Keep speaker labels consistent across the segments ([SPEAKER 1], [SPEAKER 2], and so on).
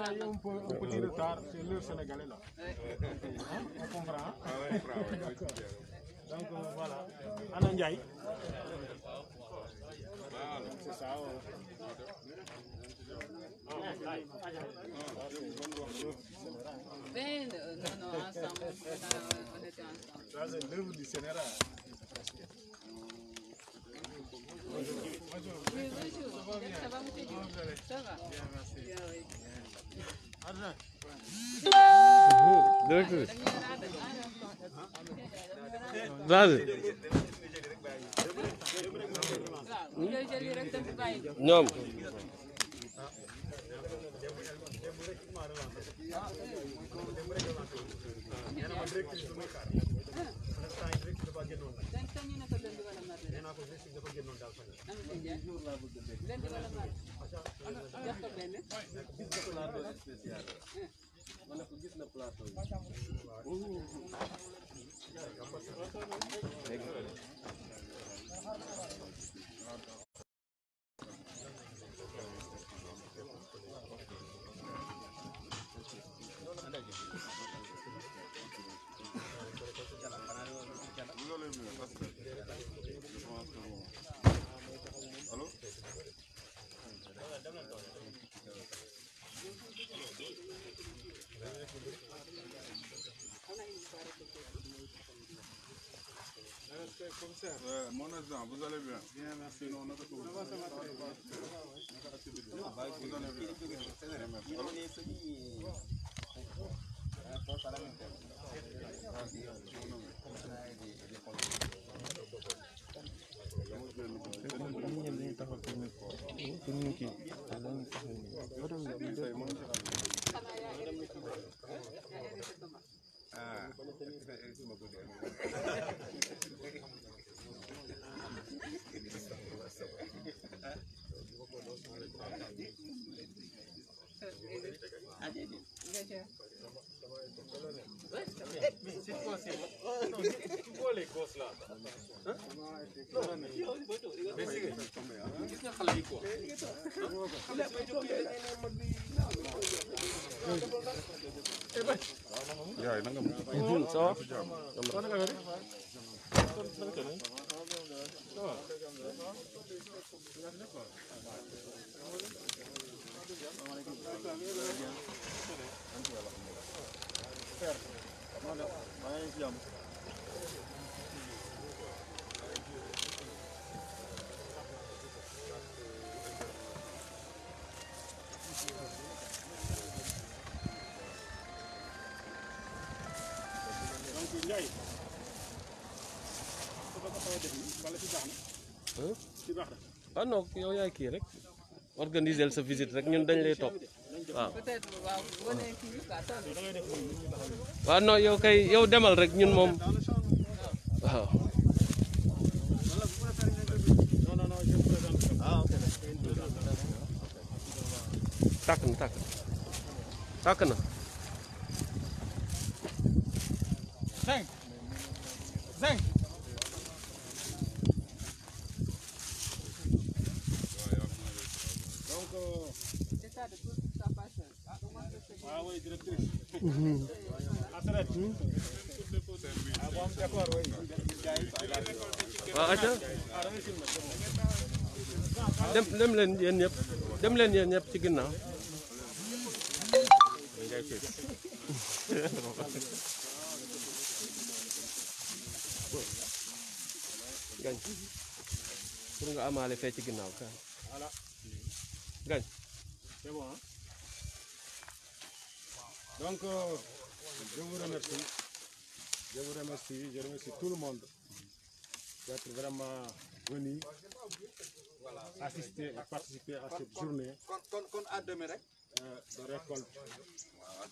[SPEAKER 1] a eu un petit retard, c'est l'heure sénégalais là. Hein? On comprend. Donc voilà. Anna Ndiaye. C'est ça.
[SPEAKER 2] Non, ensemble, on était ensemble.
[SPEAKER 1] Ça, c'est l'œuvre du Sénégal. Bonjour.
[SPEAKER 2] Oui, bonjour. Ça va, monsieur Diop? Ça va?
[SPEAKER 1] Bien, merci.
[SPEAKER 2] Bien, oui.
[SPEAKER 1] Argent.
[SPEAKER 3] ñoom
[SPEAKER 4] Mon adjoint, vous allez bien?
[SPEAKER 1] Bien, merci.
[SPEAKER 4] Non, on a tout.
[SPEAKER 1] Ça va très bien.
[SPEAKER 4] Vous allez bien?
[SPEAKER 5] yaay na nga mu
[SPEAKER 3] ça va
[SPEAKER 1] Donc Ndiaye.
[SPEAKER 3] ah non yow yaay kii rek organiser sa visite rek ñun dañ lay topp waaw.
[SPEAKER 2] Peut-être waaw wane kii quoi toll.
[SPEAKER 3] waaw non yow kay yow demal rek ñun moom waaw. tàkk na tàkk na.
[SPEAKER 1] 5. 5. Donc,
[SPEAKER 2] C'est ça de tout ça passe.
[SPEAKER 1] ah oui, directrice. Asret. Ah bon, d'accord, oui.
[SPEAKER 3] waaw acca dem leen yéen ñëpp ci ginnaaw. gañ pour nga amaale fee ci ginnaaw ka
[SPEAKER 1] Voilà.
[SPEAKER 3] gañ
[SPEAKER 1] C'est bon, hein? Donc, je vous remercie. Je remercie tout le monde d'être vraiment venu assister et participer à cette journée de récolte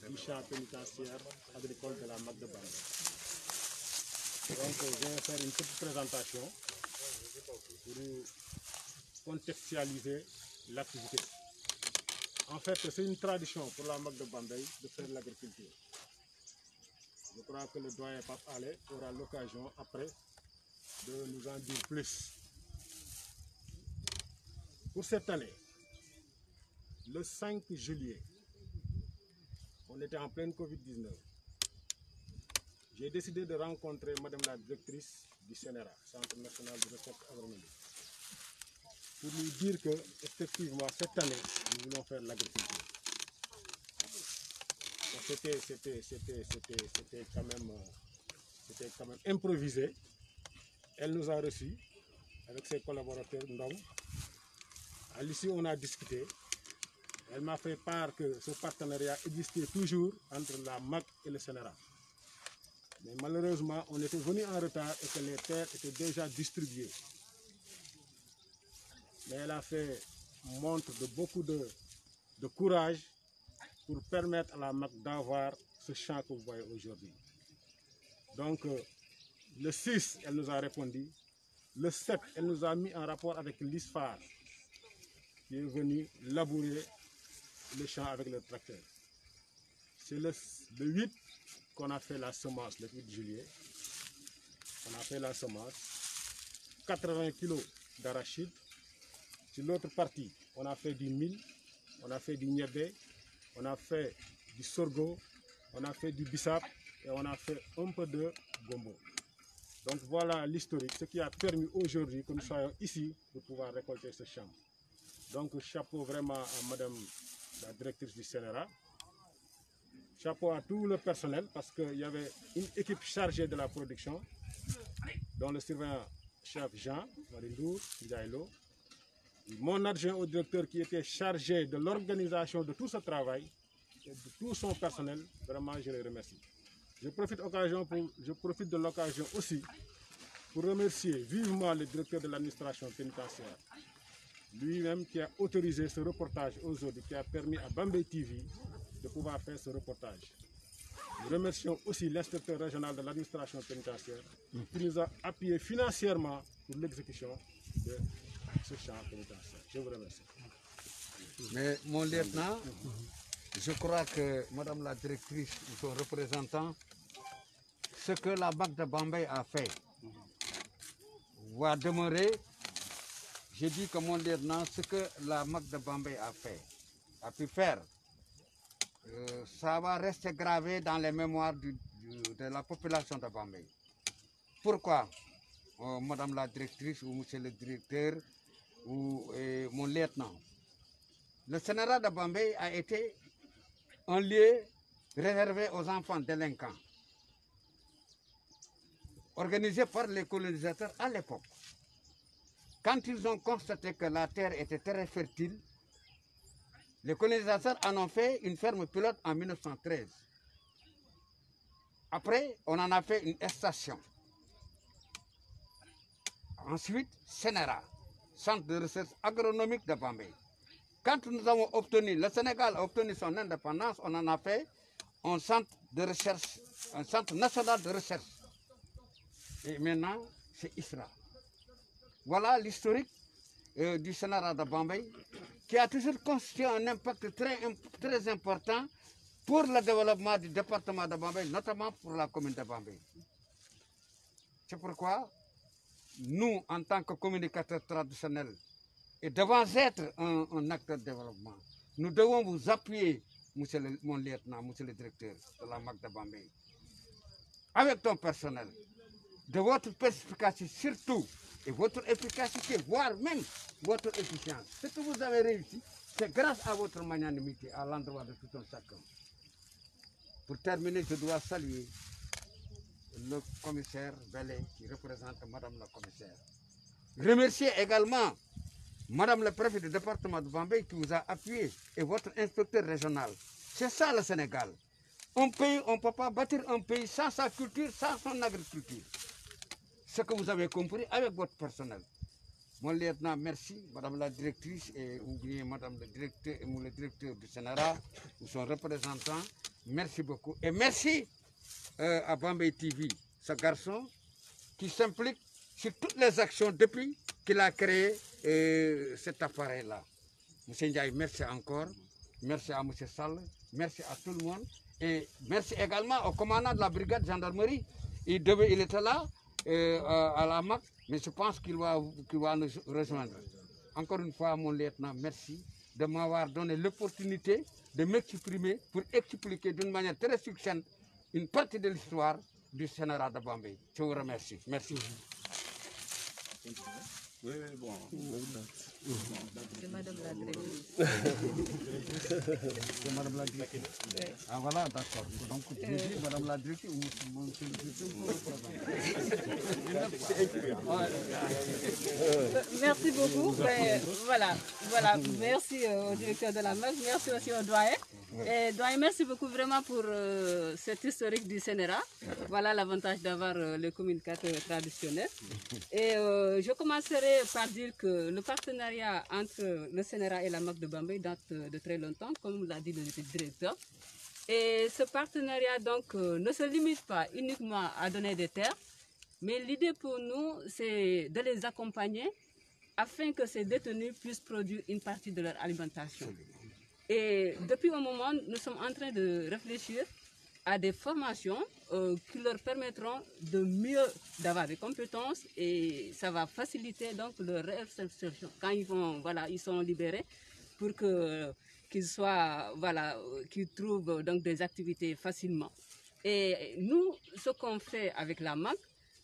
[SPEAKER 1] du champ pénitentiaire agricole de la MAC de Bambey. Donc, je vais faire une petite présentation pour contextualiser l'activité. En fait, c'est une tradition pour la MAC de Bambey de faire de l'agriculture. Je crois que le doyen Pape Alé aura l'occasion après de nous en dire plus. Pour cette année, le 5 juillet on était en pleine Covid-19. J'ai décidé de rencontrer Madame la directrice du CNRA, Centre national de recherche agronomique, pour lui dire que, effectivement, cette année, nous voulons faire l'agriculture. C'était quand même improvisé. Elle nous a reçus avec ses collaborateurs Ndong. À l'issue, on a discuté. Elle m'a fait part que ce partenariat existait toujours entre la MAC et le CNRA. Mais malheureusement, on était venu en retard et que les terres étaient déjà distribuées. Mais elle a fait montre de beaucoup de courage pour permettre à la MAC d'avoir ce champ que vous voyez aujourd'hui. Donc, le 6, elle nous a répondu. Le 7, elle nous a mis en rapport avec l'ISFAR, qui est venu labourer le champ avec le tracteur. C'est le 8 qu'on a fait la semence, le 8 juillet. On a fait la semence, 80 kg d'arachide. Sur l'autre partie, on a fait du mil, on a fait du niébé, on a fait du sorgho, on a fait du bissap et on a fait un peu de gombo. Donc voilà l'historique, ce qui a permis aujourd'hui que nous soyons ici pour pouvoir récolter ce champ. Donc chapeau vraiment à Madame la directrice du CNRA. Chapeau à tout le personnel parce qu'il y avait une équipe chargée de la production, dont le surveillant chef Jean, Marindour, Ndiaïlo, mon adjoint au directeur qui était chargé de l'organisation de tout ce travail et de tout son personnel. Vraiment, je les remercie. Je profite de l'occasion aussi pour remercier vivement le directeur de l'administration pénitentiaire, lui-même qui a autorisé ce reportage aujourd'hui, qui a permis à Bambey TV de pouvoir faire ce reportage. Nous remercions aussi l'inspecteur régional de l'administration pénitentiaire qui nous a appuyé financièrement pour l'exécution de ce champ pénitentiaire. Je vous remercie.
[SPEAKER 5] Mais mon lieutenant, je crois que Madame la directrice ou son représentant, ce que la MAC de Bambey a fait va demeurer. J'ai dit que mon lieutenant, ce que la MAC de Bambey a pu faire, ça va rester gravé dans les mémoires de la population de Bambey. Pourquoi, Madame la directrice ou Monsieur le directeur ou mon lieutenant? Le CNRA de Bambey a été un lieu réservé aux enfants délinquants, organisé par les colonisateurs à l'époque. Quand ils ont constaté que la terre était très fertile, les colonisateurs en ont fait une ferme pilote en 1913. Après, on en a fait une station. Ensuite, CNRA, Centre de recherche agronomique de Bambey. Quand nous avons obtenu, le Sénégal a obtenu son indépendance, on en a fait un centre de recherche, un centre national de recherche. Et maintenant, c'est ISRA. Voilà l'historique du CNRA de Bambey, qui a toujours constitué un impact très important pour le développement du département de Bambey, notamment pour la commune de Bambey. C'est pourquoi nous, en tant que communicateurs traditionnels, et devant être un acteur de développement, nous devons vous appuyer, mon lieutenant, monsieur le directeur de la MAC de Bambey, avec ton personnel, de votre perspicacité surtout, et votre efficacité, voire même votre efficience. Ce que vous avez réussi, c'est grâce à votre magnanimité à l'endroit de tout un chacun. Pour terminer, je dois saluer le commissaire Bellet qui représente Madame la commissaire. Remercier également Madame le préfet du département de Bambey qui vous a appuyé et votre inspecteur régional. C'est ça le Sénégal. Un pays, on ne peut pas bâtir un pays sans sa culture, sans son agriculture. Ce que vous avez compris avec votre personnel. Mon lieutenant, merci, Madame la directrice et ou bien Madame le directeur du CNRA ou son représentant. Merci beaucoup. Et merci à Bambey TV, ce garçon qui s'implique sur toutes les actions depuis qu'il a créé cet appareil-là. Monsieur Ndiaye, merci encore. Merci à Monsieur Sall. Merci à tout le monde. Et merci également au commandant de la brigade gendarmerie. Il était là à la MAC, mais je pense qu'il va nous rejoindre. Encore une fois, mon lieutenant, merci. de m'avoir donné l'opportunité de m'exprimer pour expliquer d'une manière très succincte une partie de l'histoire du Sénérat de Bambey. Je vous remercie. Merci.
[SPEAKER 4] Oui, bon.
[SPEAKER 2] C'est Madame la directrice.
[SPEAKER 5] C'est Madame la directrice. Ah voilà, d'accord. Donc, je dis Madame la directrice ou monsieur le
[SPEAKER 2] Merci beaucoup. Ben, voilà. Merci au directeur de la MAC, merci aussi au doyen. Et doyen, merci beaucoup vraiment pour cet historique du Sénérat. Voilà l'avantage d'avoir les communicateurs traditionnels. Et je commencerai par dire que le partenariat entre le Sénérat et la MAC de Bambey date de très longtemps, comme l'a dit le directeur. Et ce partenariat donc ne se limite pas uniquement à donner des terres, mais l'idée pour nous, c'est de les accompagner afin que ces détenus puissent produire une partie de leur alimentation. Et depuis un moment, nous sommes en train de réfléchir à des formations qui leur permettront de mieux d'avoir des compétences et ça va faciliter donc leur réinsertion quand ils sont libérés pour qu'ils qu'ils trouvent donc des activités facilement. Et nous, ce qu'on fait avec la MAC,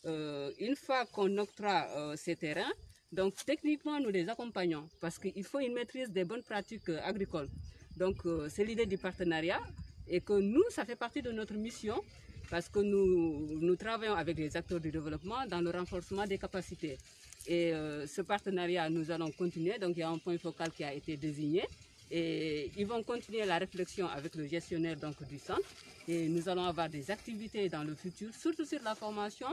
[SPEAKER 2] une fois qu'on octroie ces terrains, donc techniquement nous les accompagnons parce qu'il faut une maîtrise des bonnes pratiques agricoles. Donc c'est l'idée du partenariat et que nous, ça fait partie de notre mission parce que nous travaillons avec les acteurs du développement dans le renforcement des capacités. Et ce partenariat, nous allons continuer. Donc il y a un point focal qui a été désigné et ils vont continuer la réflexion avec le gestionnaire donc, du centre. Et nous allons avoir des activités dans le futur, surtout sur la formation.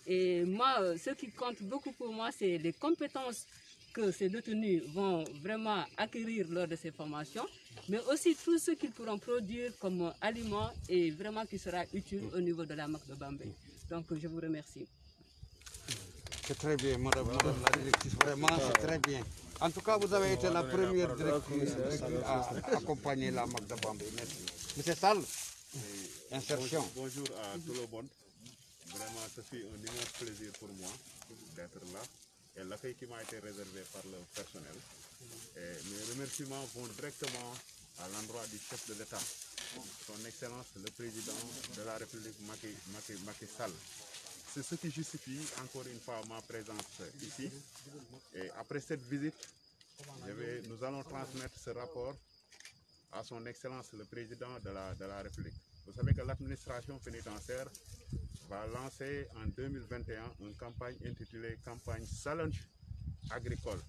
[SPEAKER 2] Et moi, ce qui compte beaucoup pour moi, c'est les compétences que ces détenus vont vraiment acquérir lors de ces formations, mais aussi tout ce qu'ils pourront produire comme aliments et vraiment qui sera utile au niveau de la MAC de Bambey. Donc, je vous remercie.
[SPEAKER 5] C'est très bien, madame la directrice, vraiment, c'est très bien. En tout cas, vous avez été la première directrice à accompagner la MAC de Bambey. Merci. Monsieur Sall, insertion.
[SPEAKER 4] Bonjour à tout le monde. Vraiment, ça fait un immense plaisir pour moi d'être là. Et l'accueil qui m'a été réservé par le personnel. Et mes remerciements vont directement à l'endroit du chef de l'État, son Excellence le Président de la République Macky Sall. C'est ce qui justifie encore une fois ma présence ici. Et après cette visite, nous allons transmettre ce rapport à son Excellence le Président de la République. Vous savez que l'administration pénitentiaire va lancer en 2021 une campagne intitulée Campagne Challenge agricole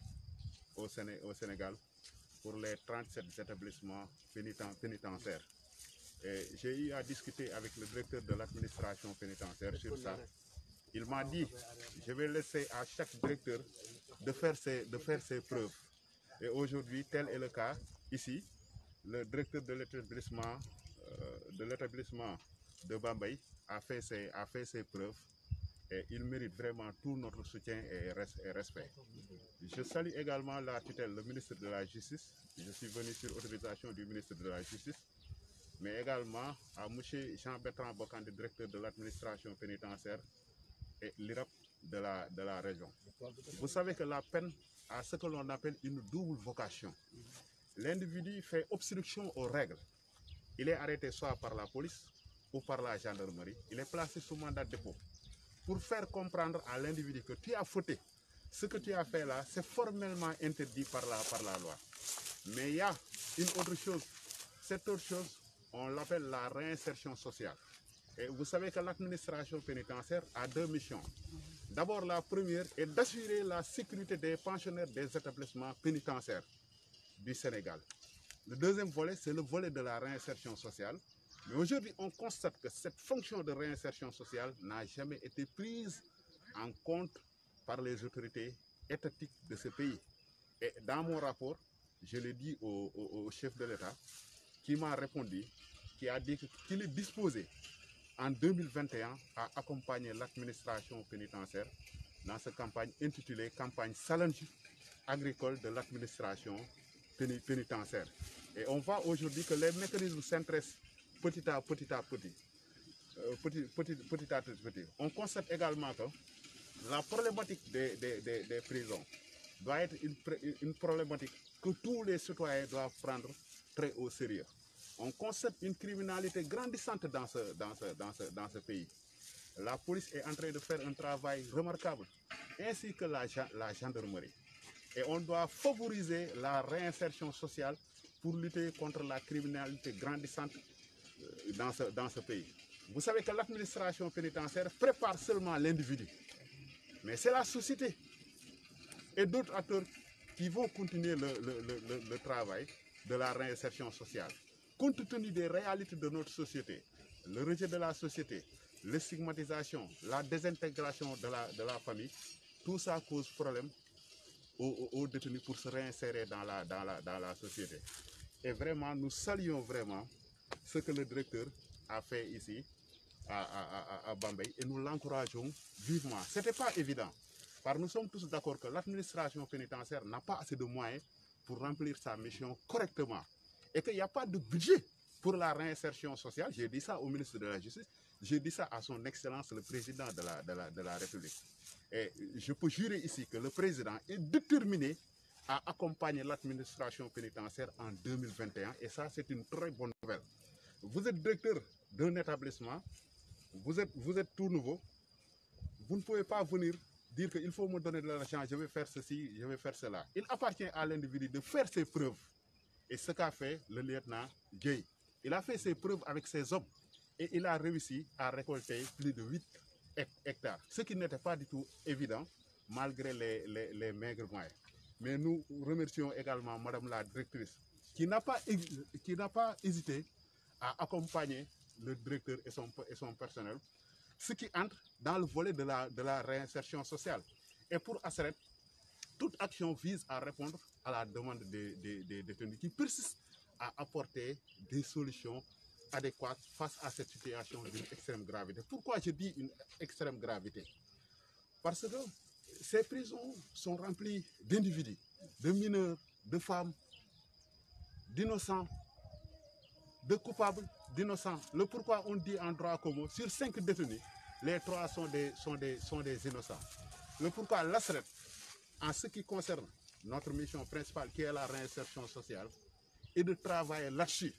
[SPEAKER 4] au Sénégal pour les 37 établissements pénitentiaires. J'ai eu à discuter avec le directeur de l'administration pénitentiaire sur ça. Il m'a dit, je vais laisser à chaque directeur de faire ses preuves. Et aujourd'hui, tel est le cas ici. Le directeur de l'établissement de Bambey a fait ses preuves et il mérite vraiment tout notre soutien et respect. Je salue également la tutelle, le ministre de la Justice. Je suis venu sur autorisation du ministre de la Justice, mais également à M. Jean-Bertrand Bokande, directeur de l'administration pénitentiaire et l'IRAP de la région. Vous savez que la peine a ce que l'on appelle une double vocation. L'individu fait obstruction aux règles. Il est arrêté soit par la police ou par la gendarmerie. Il est placé sous mandat de dépôt pour faire comprendre à l'individu que tu as fauté. Ce que tu as fait là, c'est formellement interdit par la loi. Mais il y a une autre chose. Cette autre chose, on l'appelle la réinsertion sociale. Et vous savez que l'administration pénitentiaire a deux missions. D'abord, la première est d'assurer la sécurité des pensionnaires des établissements pénitentiaires du Sénégal. Le deuxième volet, c'est le volet de la réinsertion sociale. Mais aujourd'hui, on constate que cette fonction de réinsertion sociale n'a jamais été prise en compte par les autorités étatiques de ce pays. Et dans mon rapport, je l'ai dit au chef de l'État, qui m'a répondu, qui a dit qu'il est disposé en 2021 à accompagner l'administration pénitentiaire dans cette campagne intitulée Campagne Challenge agricole de l'administration pénitentiaire. Et on voit aujourd'hui que les mécanismes s'intéressent petit à petit. On constate également que la problématique des prisons doit être une problématique que tous les citoyens doivent prendre très au sérieux. On constate une criminalité grandissante dans ce pays. La police est en train de faire un travail remarquable, ainsi que la gendarmerie. Et on doit favoriser la réinsertion sociale pour lutter contre la criminalité grandissante dans ce pays. Vous savez que l'administration pénitentiaire prépare seulement l'individu, mais c'est la société et d'autres acteurs qui vont continuer le travail de la réinsertion sociale. Compte tenu des réalités de notre société, le rejet de la société, la stigmatisation, la désintégration de la famille, tout ça cause problème aux détenus pour se réinsérer dans la société. Et vraiment, nous saluons vraiment ce que le directeur a fait ici à Bambey et nous l'encourageons vivement. Ce n'était pas évident, car nous sommes tous d'accord que l'administration pénitentiaire n'a pas assez de moyens pour remplir sa mission correctement et qu'il n'y a pas de budget pour la réinsertion sociale. J'ai dit ça au ministre de la Justice, j'ai dit ça à son Excellence le Président de la République. Et je peux jurer ici que le Président est déterminé à accompagner l'administration pénitentiaire en 2021 et ça c'est une très bonne nouvelle. Vous êtes directeur d'un établissement, vous êtes tout nouveau, vous ne pouvez pas venir dire qu'il faut me donner de l'argent, je vais faire ceci, je vais faire cela. Il appartient à l'individu de faire ses preuves. Et ce qu'a fait le lieutenant Gueye. Il a fait ses preuves avec ses hommes et il a réussi à récolter plus de 8 hectares. Ce qui n'était pas du tout évident malgré les maigres moyens. Mais nous remercions également Madame la directrice qui n'a pas hésité à accompagner le directeur et son personnel, ce qui entre dans le volet de la réinsertion sociale. Et pour ASRED, toute action vise à répondre à la demande des détenus qui persistent à apporter des solutions adéquates face à cette situation d'une extrême gravité. Pourquoi je dis une extrême gravité? Parce que ces prisons sont remplies d'individus, de mineurs, de femmes, d'innocents, de coupables, d'innocents. Le pourquoi on dit en droit commun, sur 5 détenus, les 3 sont des innocents. Le pourquoi l'ASRED, en ce qui concerne notre mission principale qui est la réinsertion sociale, est de travailler là-dessus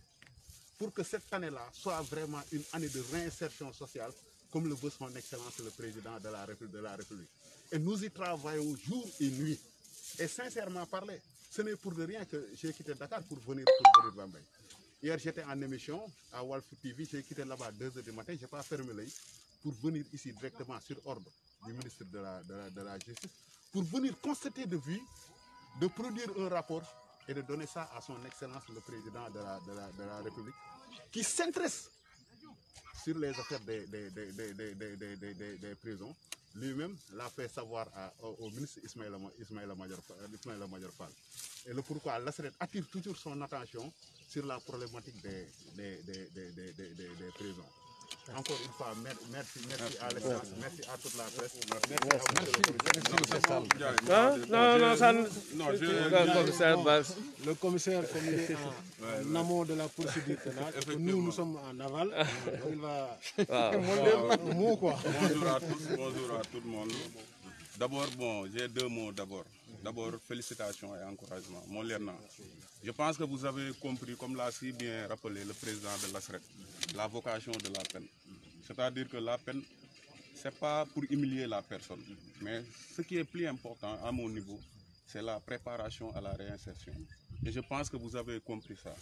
[SPEAKER 4] pour que cette année-là soit vraiment une année de réinsertion sociale comme le veut son Excellence le Président de la République. Et nous y travaillons jour et nuit. Et sincèrement parler, ce n'est pour de rien que j'ai quitté Dakar pour venir Bambey. Hier j'étais en émission à Walf TV, j'ai quitté là-bas à 2 h du matin, je n'ai pas fermé l'œil pour venir ici directement sur ordre du ministre de la Justice, pour venir constater de vue, de produire un rapport et de donner ça à son Excellence le Président de la République, qui s'intéresse sur les affaires des prisons. Lui-même l'a fait savoir au ministre Ismaïla Madior Fall. Et le pourquoi l'ASRED attire toujours son attention sur la problématique des prisons. Encore une fois, merci à l'État, merci à toute la presse.
[SPEAKER 1] Le commissaire, comme il est en amont de la procédure pénale, nous sommes en aval, il va mot quoi.
[SPEAKER 6] Bonjour à tout le monde. D'abord, j'ai 2 mots d'abord. D'abord, félicitations et encouragement. Mon lieutenant, je pense que vous avez compris, comme l'a si bien rappelé le président de l'ASRED, la vocation de la peine. C'est-à-dire que la peine, ce n'est pas pour humilier la personne. Mais ce qui est plus important à mon niveau, c'est la préparation à la réinsertion. Et je pense que vous avez compris ça.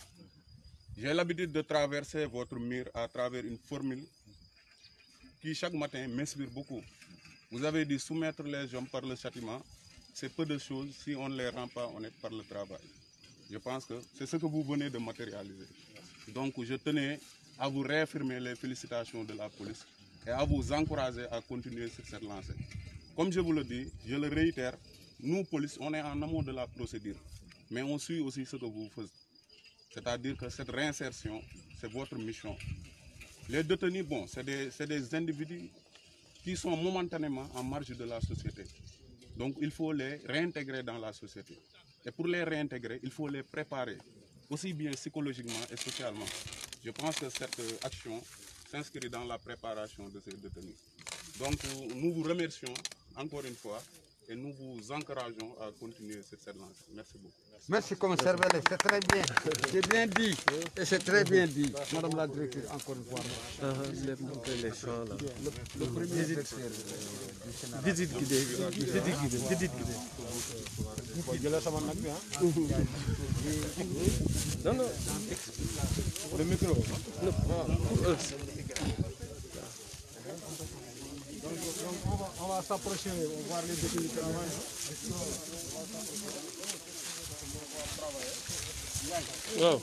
[SPEAKER 6] J'ai l'habitude de traverser votre mur à travers une formule qui chaque matin m'inspire beaucoup. Vous avez dit soumettre les hommes par le châtiment, c'est peu de choses si on ne les rend pas honnêtes par le travail. Je pense que c'est ce que vous venez de matérialiser. Donc je tenais à vous réaffirmer les félicitations de la police et à vous encourager à continuer sur cette lancée. Comme je vous le dis, je le réitère, nous, police, on est en amont de la procédure, mais on suit aussi ce que vous faites. C'est-à-dire que cette réinsertion, c'est votre mission. Les détenus, c'est des individus qui sont momentanément en marge de la société. Donc il faut les réintégrer dans la société. Et pour les réintégrer, il faut les préparer, aussi bien psychologiquement et socialement. Je pense que cette action s'inscrit dans la préparation de ces détenus. Donc nous vous remercions encore une fois et nous vous encourageons à continuer sur cette lancée. Merci beaucoup.
[SPEAKER 5] Merci, commissaire Vélez, c'est très bien. C'est bien dit. Et c'est très bien dit. Madame la directrice, encore une fois.
[SPEAKER 3] Les champs là.
[SPEAKER 5] Le premier inspecteur du Sénégal.
[SPEAKER 3] Visite guidée. Visite guidée. Non, non.
[SPEAKER 1] Le micro. Donc on va s'approcher, on va voir les détenus qui travaillent.
[SPEAKER 3] Wow.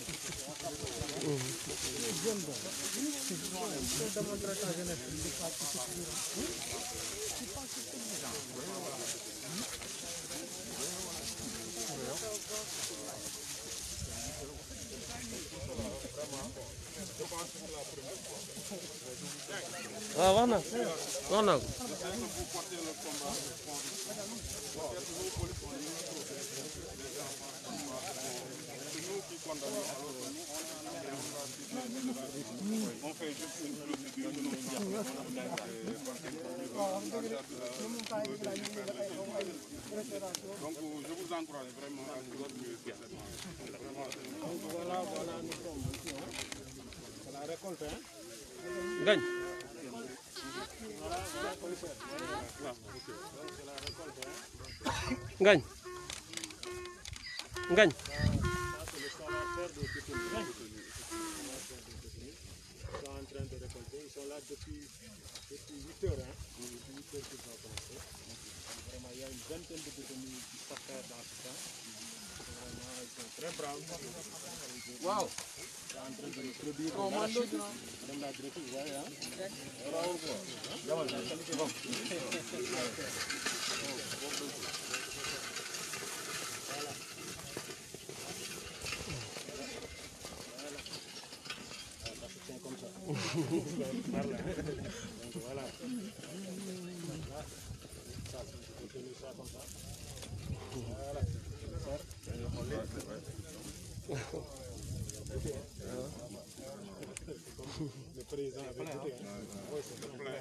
[SPEAKER 3] Ah, voilà. Voilà.
[SPEAKER 6] On fait juste une procédure de donc je vous encourage vraiment à vous continuer sur cette lancée.
[SPEAKER 1] Voilà, nous sommes ici. C'est la récolte.
[SPEAKER 3] Gagne. Gagne. Gagne.
[SPEAKER 1] Ils sont en train de récolter. Ils sont là depuis 8 heures. Depuis 8 heures qu'ils ont commencé. Vraiment, il y a une vingtaine de détenus qui s'affairent dans ce temps. Vraiment, ils sont très braves.
[SPEAKER 5] Wow.
[SPEAKER 1] Ils sont en train de produire de l'arachide. Madame la directrice, vous voyez, comme ça. Par là. Donc voilà. Ça, on continue ça comme ça. Voilà. Le président avait goûté. Oui, c'est plein.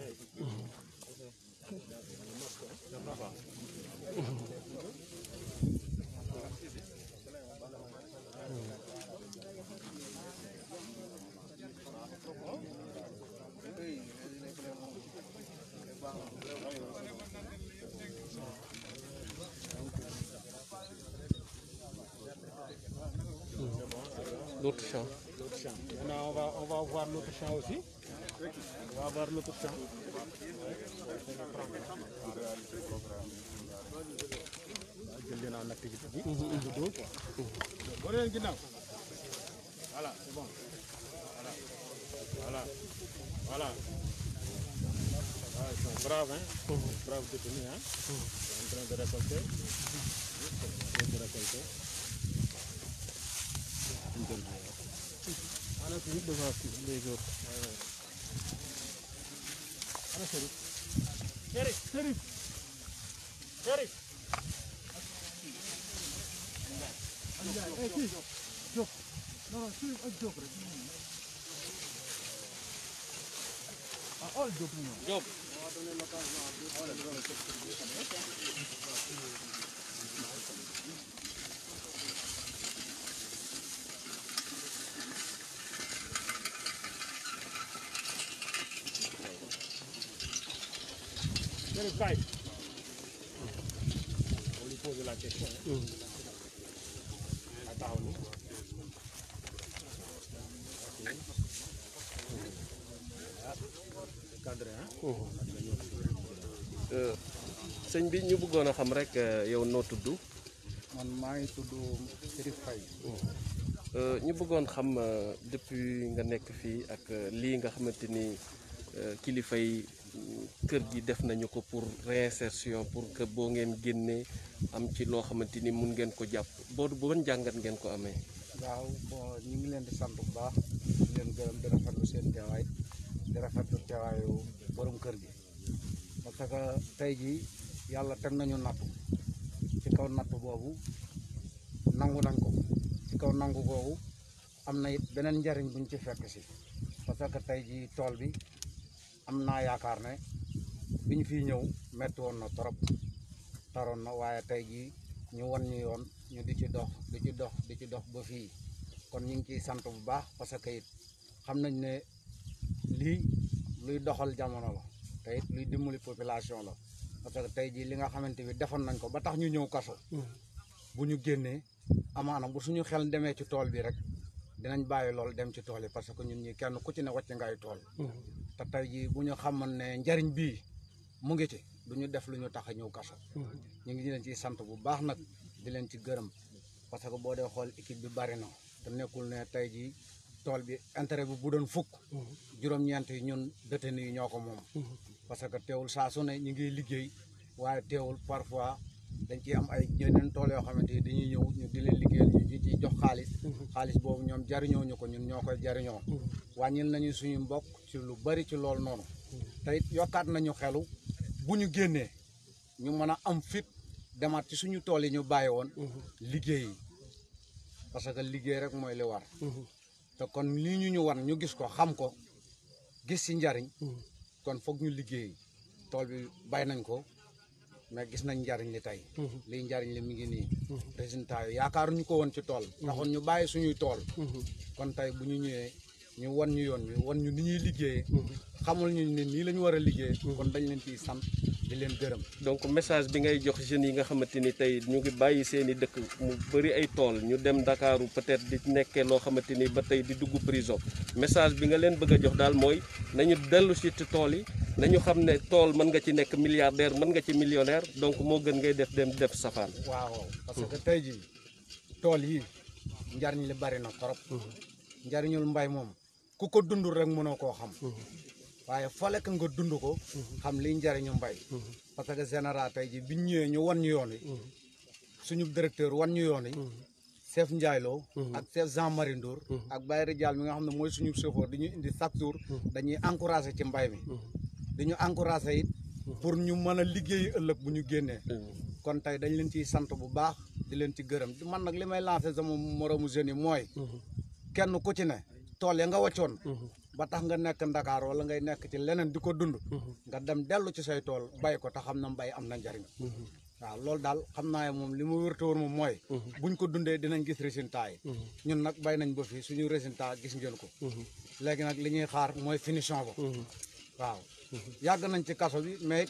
[SPEAKER 3] L'autre champ.
[SPEAKER 1] L'autre champ. Maintenant, on va voir l'autre champ aussi. On va voir l'autre champ. Voilà, c'est bon. Voilà. Ils sont braves, hein. Braves détenus, hein. Ils sont en train de récolter.
[SPEAKER 3] Job.
[SPEAKER 1] On lui pose la question. Attends, cadre, hein?
[SPEAKER 3] Sëñ bi ñu bëggoon a xam rek yow noo tudd.
[SPEAKER 5] Man maa ngi tudd Chérif Faye.
[SPEAKER 3] ñu bëggoon xam depuis nga nekk fii ak lii nga xamante ni kilifa yi kër gi def nañu ko pour réinsertion pour que boo ngeen génnee am ci loo xamante ni mun ngeen ko jàpp boo ban jàngat ngeen ko amee.
[SPEAKER 5] waaw bon ñu ngi leen di sant bu baax di leen gërëm di rafetlu seen teewaay di rafetlu teewaayu borom kër gi parce que tey jii yàlla teg nañu nattu ci kaw nattu boobu nangu nañ ko ci kaw nangu googu am na it beneen njariñ buñ ci fekk si parce que tey jii tool bi am naa yaakaar ne bi ñu fiy ñëw metti woon na trop taroon na waaye tey jii ñu wan ñu yoon ñu di ci dox ba fii kon ñu ngi ciy sant bu baax parce que it xam nañ ne lii luy doxal jamono la te it luy dimbali population la parce que tey jii li nga xamante bi defoon nañ ko ba tax ñu ñëw kaso bu ñu génnee amaana bu suñu xel demee ci tool bi rek dinañ bàyyi lool dem ci tool yi parce que ñun ñi kenn ku ci ne wàcc ngay tool te tey jii bu ñu xamoon ne njariñ bii mu ngi ci du ñu def lu ñu tax a ñëw kaso ñu ngi leen ciy sant bu baax nag di leen ci gërëm parce que boo dee xool équipe bi bari na te nekkul ne tey jii tool bi intérêt bi bu doon fukk juróom-ñeent yi ñun détenu yi ñoo ko moom parce que teewul saa su ne ñu ngi liggéey waaye teewul parfois dañ ciy am ay yeneen tool yoo xamante ni dañuy ñëw ñu di leen liggéeyal ñu ciy jox xaalis boobu ñoom jariñoo ñu ko ñun ñoo koy jariñoo wàññil nañu suñu mbokk ci lu bari ci loolu noonu te it yokkaat nañu xelu bu ñu génnee ñu mën a am fit demaat ci suñu tool yi ñu bàyyi woon liggéey yi parce que liggéey rek mooy li war te kon lii ñu war ñu gis ko xam ko gis ci njariñ kon foog ñu liggéey tool bi bay nañ ko mais gis nañ njariñ li tey lii njariñ li mi ngi nii résultat yi yaakaaruñu ko woon ci tool taxoon ñu bàyyi suñuy tool kon tey bu ñu ñëwee ñu wan ñu yoon bi wan ñu ni ñuy liggéeyee xamul ñu ne nii la ñu war a liggéey kon dañ leen ciy sant di leen gërëm
[SPEAKER 3] donc message bi ngay jox jeunes yi nga xamante ni tey ñu ngi bàyyi seen i dëkk mu bëri ay tool ñu dem Ndakaaru peut-être di nekkee loo xamante ni ba tey di dugg prison message bi nga leen bëgg a jox daal mooy nañu dellu si ci tool yi nañu xam ne tool mën nga ci nekk milliardaire mën nga ci millionnaire donc moo gën ngay def safaan.
[SPEAKER 5] waaw parce que tey jii tool yi njariñ li bari na trop njariñul mbay moom ku ko dund rek mënoo koo xam waaye fale ka nga dund ko xam liy njariñu mbay parce que général tey ji biñ ñëwee ñu wan ñu yoon wi suñu directeur wan ñu yoon wi chef Ndiaye Lo ak chef Jean Marie Ndour ak Baye Ridial mi nga xam ne mooy suñu chauffeur di ñu indi chaque jour dañuy encouragé ci mbay mi dañu encouragé it pour ñu mën a liggéey ëllëg bu ñu génnee kon tey dañ leen ciy sant bu baax di leen ci gërëm man nag li may lancé sama moromu jeunes yi mooy kenn ku ci ne tool ya nga waccoon ba tax nga nekk Ndakaar wala ngay nekk ci leneen di ko dund nga dem dellu ci say tool bay ko te xam na mbay am na njariñ waaw loolu daal xam naa moom li mu wër te wër moom mooy buñ ko dundee dinañ gis résultat yi ñun nag bay nañ ba fii suñu résultat gis ngeen ko léegi nag li ñuy xaar mooy finition ba waaw yàgg nañ ci kaso bi mais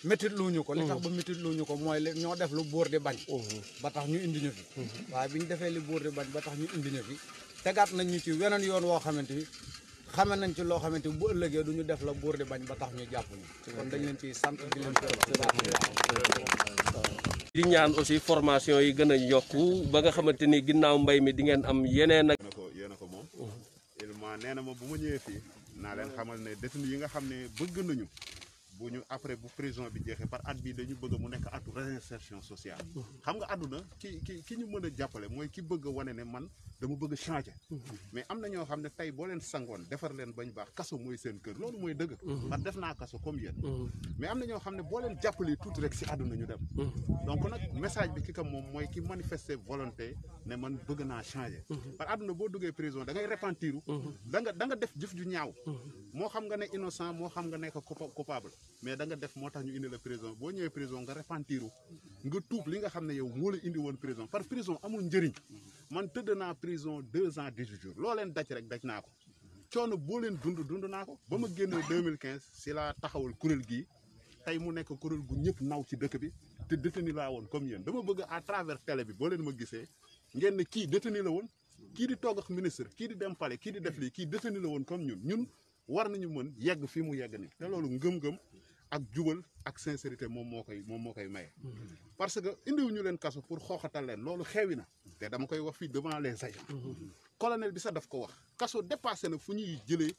[SPEAKER 5] métit luñu ko li tax ba métit luñu ko mooy ñoo def lu buur di bañ ba tax ñu indi ñu fi waaye bi ñu defee li buur di bañ ba tax ñu indi ñu fi tegaat nañ ñu ci weneen yoon woo xamante ni xame nañ ci loo xamante ni bu ëllëgee du ñu def la buur di bañ ba tax ñu jàpp ñu kon dañ leen ciy sant di leen
[SPEAKER 3] di ñaan aussi formation yi gën a yokku ba nga xamante ni ginnaaw mbay mi di ngeen am yeneen ak
[SPEAKER 4] yéen a ko moom ilma nee na ma bu ma ñëwee fii naa leen xamal ne détenu yi nga xam ne bëgg nañu bu ñu après bu prison bi jeexee par at bi dañu bëgg mu nekk atu réinsertion sociale xam nga àdduna ki ñu mën a jàppale mooy ki bëgg a wane ne man dama bëgg a changer mais am na ñoo xam ne tey boo leen sangoon defar leen bañ baax kaso mooy seen kër loolu mooy dëgg man def naa kaso comme yéen mais am na ñoo xam ne boo leen jàppalee tuuti rek si àdduna ñu dem donc nag message bi ki kam moom mooy ki manifester volonté ne man bëgg naa changer par àdduna boo duggee prison da ngay repentiru da nga def jëf ju ñaaw moo xam nga ne innocent moo xam nga nekk coupable mais da nga def moo tax ñu indi la prison boo ñëwee prison nga repentiru nga tuub li nga xam ne yow moo la indi woon prison par prison amul njëriñ man tëdd naa prison 2 ans 18 jours loo leen daj rek daj naa ko coono boo leen dund naa ko ba ma génnee 2015 si laa taxawal kuréel gii tey mu nekk kuréel gu ñëpp naw ci dëkk bi te détenu laa woon comme yéen dama bëgg à travers télé bi boo leen ma gisee ngeen ne kii détenu la woon kii di togg ak ministre kii di dem palais kii di def lii kii détenu la woon comme ñun war nañu mën yegg fii mu yegg ni te loolu ngëm-ngëm ak jubal ak sincérité moom moo koy maye parce que indiwuñu leen kaso pour xooxatal leen loolu xewi na te dama koy wax fii devant les agents colonel bi sax daf ko wax kaso dépassé na fu ñuy jëlee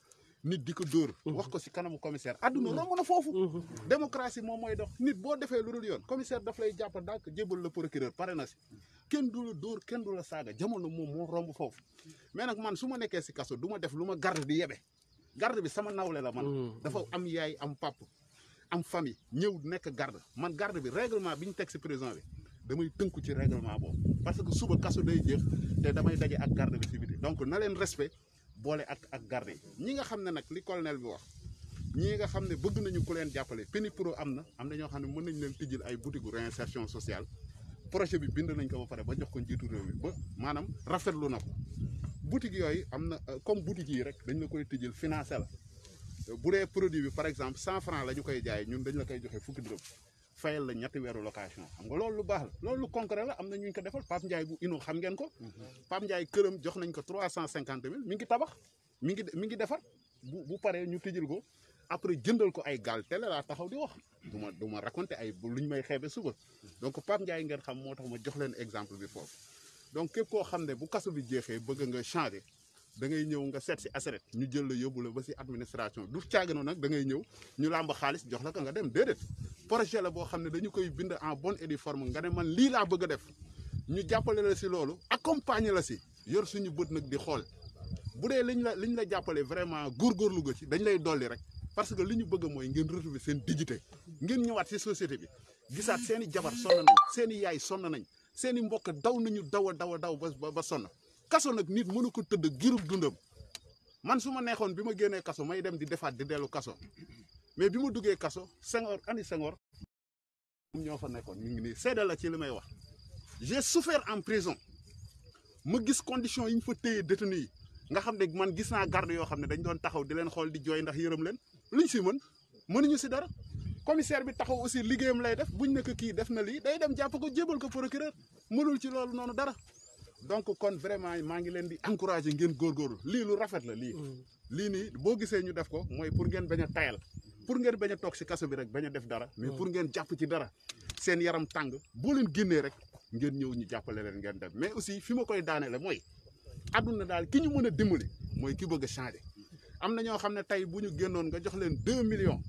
[SPEAKER 4] nit di ko dóor wax ko si kanamu commissaire adduna romb na foofu démocratie moom mooy dox nit boo defee lu dul yoon commissaire daf lay jàpp daak jébal la procureur pare na si kenn du la dóor kenn du la saaga jamono moom moo romb foofu mais nag man su ma nekkee si kaso du ma def lu ma garde di yebe garde bi sama nawle la man dafa am yaay am pap am famille ñëw nekk garde man garde bi règlement bi ñu teg si prison bi damay tënku ci règlement boobu parce que suba kaso day jeex te damay daje ak garde bi si biti donc na leen respect boole ak garde yi ñi nga xam ne nag li colonel bi wax ñii nga xam ne bëgg nañu ku leen jàppale Penipro am na ñoo xam ne mën nañ leen tijjil ay boutique réinsertion sociale projet bi bind nañ ko ba pare ba jox ko njiitu réew mi ba maanaam rafetlu na ko boutique yooyu am na comme boutique yi rek dañ la koy tijjil financé la bu dee produit bi par exemple 100 francs la ñu koy jaay ñun dañ la koy joxe fukki dërëm fayal la ñetti weeru location xam nga loolu lu baax la loolu lu concret la am na ñu ko defal Pape Ndiaye bu ino xam ngeen ko Pape Ndiaye këram jox nañ ko 350 000 mi ngi tabax mi ngi defar bu paree ñu tijjil ko après jëndal ko ay gaal télé laa taxaw di wax du ma raconter ay lu ñu may xeebe suba donc Pape Ndiaye ngeen xam moo tax ma jox leen exemple bi foofu donc képp koo xam ne bu kaso bi jeexee bëgg nga changer da ngay ñëw nga seet si asret ñu jël la yóbbu la ba si administration du caagino nag da ngay ñëw ñu làmb xaalis jox la ko nga dem déedéet projet la boo xam ne dañu koy bind en bonne et due forme nga ne man lii laa bëgg a def ñu jàppale la si loolu accompagner la si yor suñu bët nag di xool bu dee liñ la jàppale vraiment góorgóorlu ga ci dañ lay dolli rek parce que li ñu bëgg mooy ngeen retrouver seen dignité ngeen ñëwaat si société bi gisaat seen i jabar sonn nañ seen i yaay sonn nañ seen i mbokk daw nañu daw ba sonn kaso nag nit mënu ko tëdd girub dundam man su ma neexoon bi ma génnee kaso may dem di defaat di dellu kaso mais bi ma duggee kaso Senghor ñoo fa nekkoon ñu ngi nii seede la ci li may wax j'ai souffert en prison ma gis condition yi ñu fa téye détenu yi nga xam ne man gis naa garde yoo xam ne dañ doon taxaw di leen xool di jooy ndax yërëm leen luñ si mënuñu si dara commissaire bi taxaw aussi liggéeyam lay def buñ nekk kii def na lii day dem jàpp ko jébal ko procureur mënul ci loolu noonu dara donc kon vraiment maa ngi leen di encourager ngeen góorgóorlu lii lu rafet la lii nii boo gisee ñu def ko mooy pour ngeen bañ a tayal pour ngeen bañ a toog si kaso bi rek bañ a def dara mais pour ngeen jàpp ci dara seen yaram tàng boo leen génnee rek ngeen ñëw ñu jàppale leen ngeen dem mais aussi fi ma koy daaneele mooy àdduna daal ki ñu mën a dimbali mooy ki bëgg a changer am na ñoo xam ne tey bu ñu génnoon nga jox leen 2 millions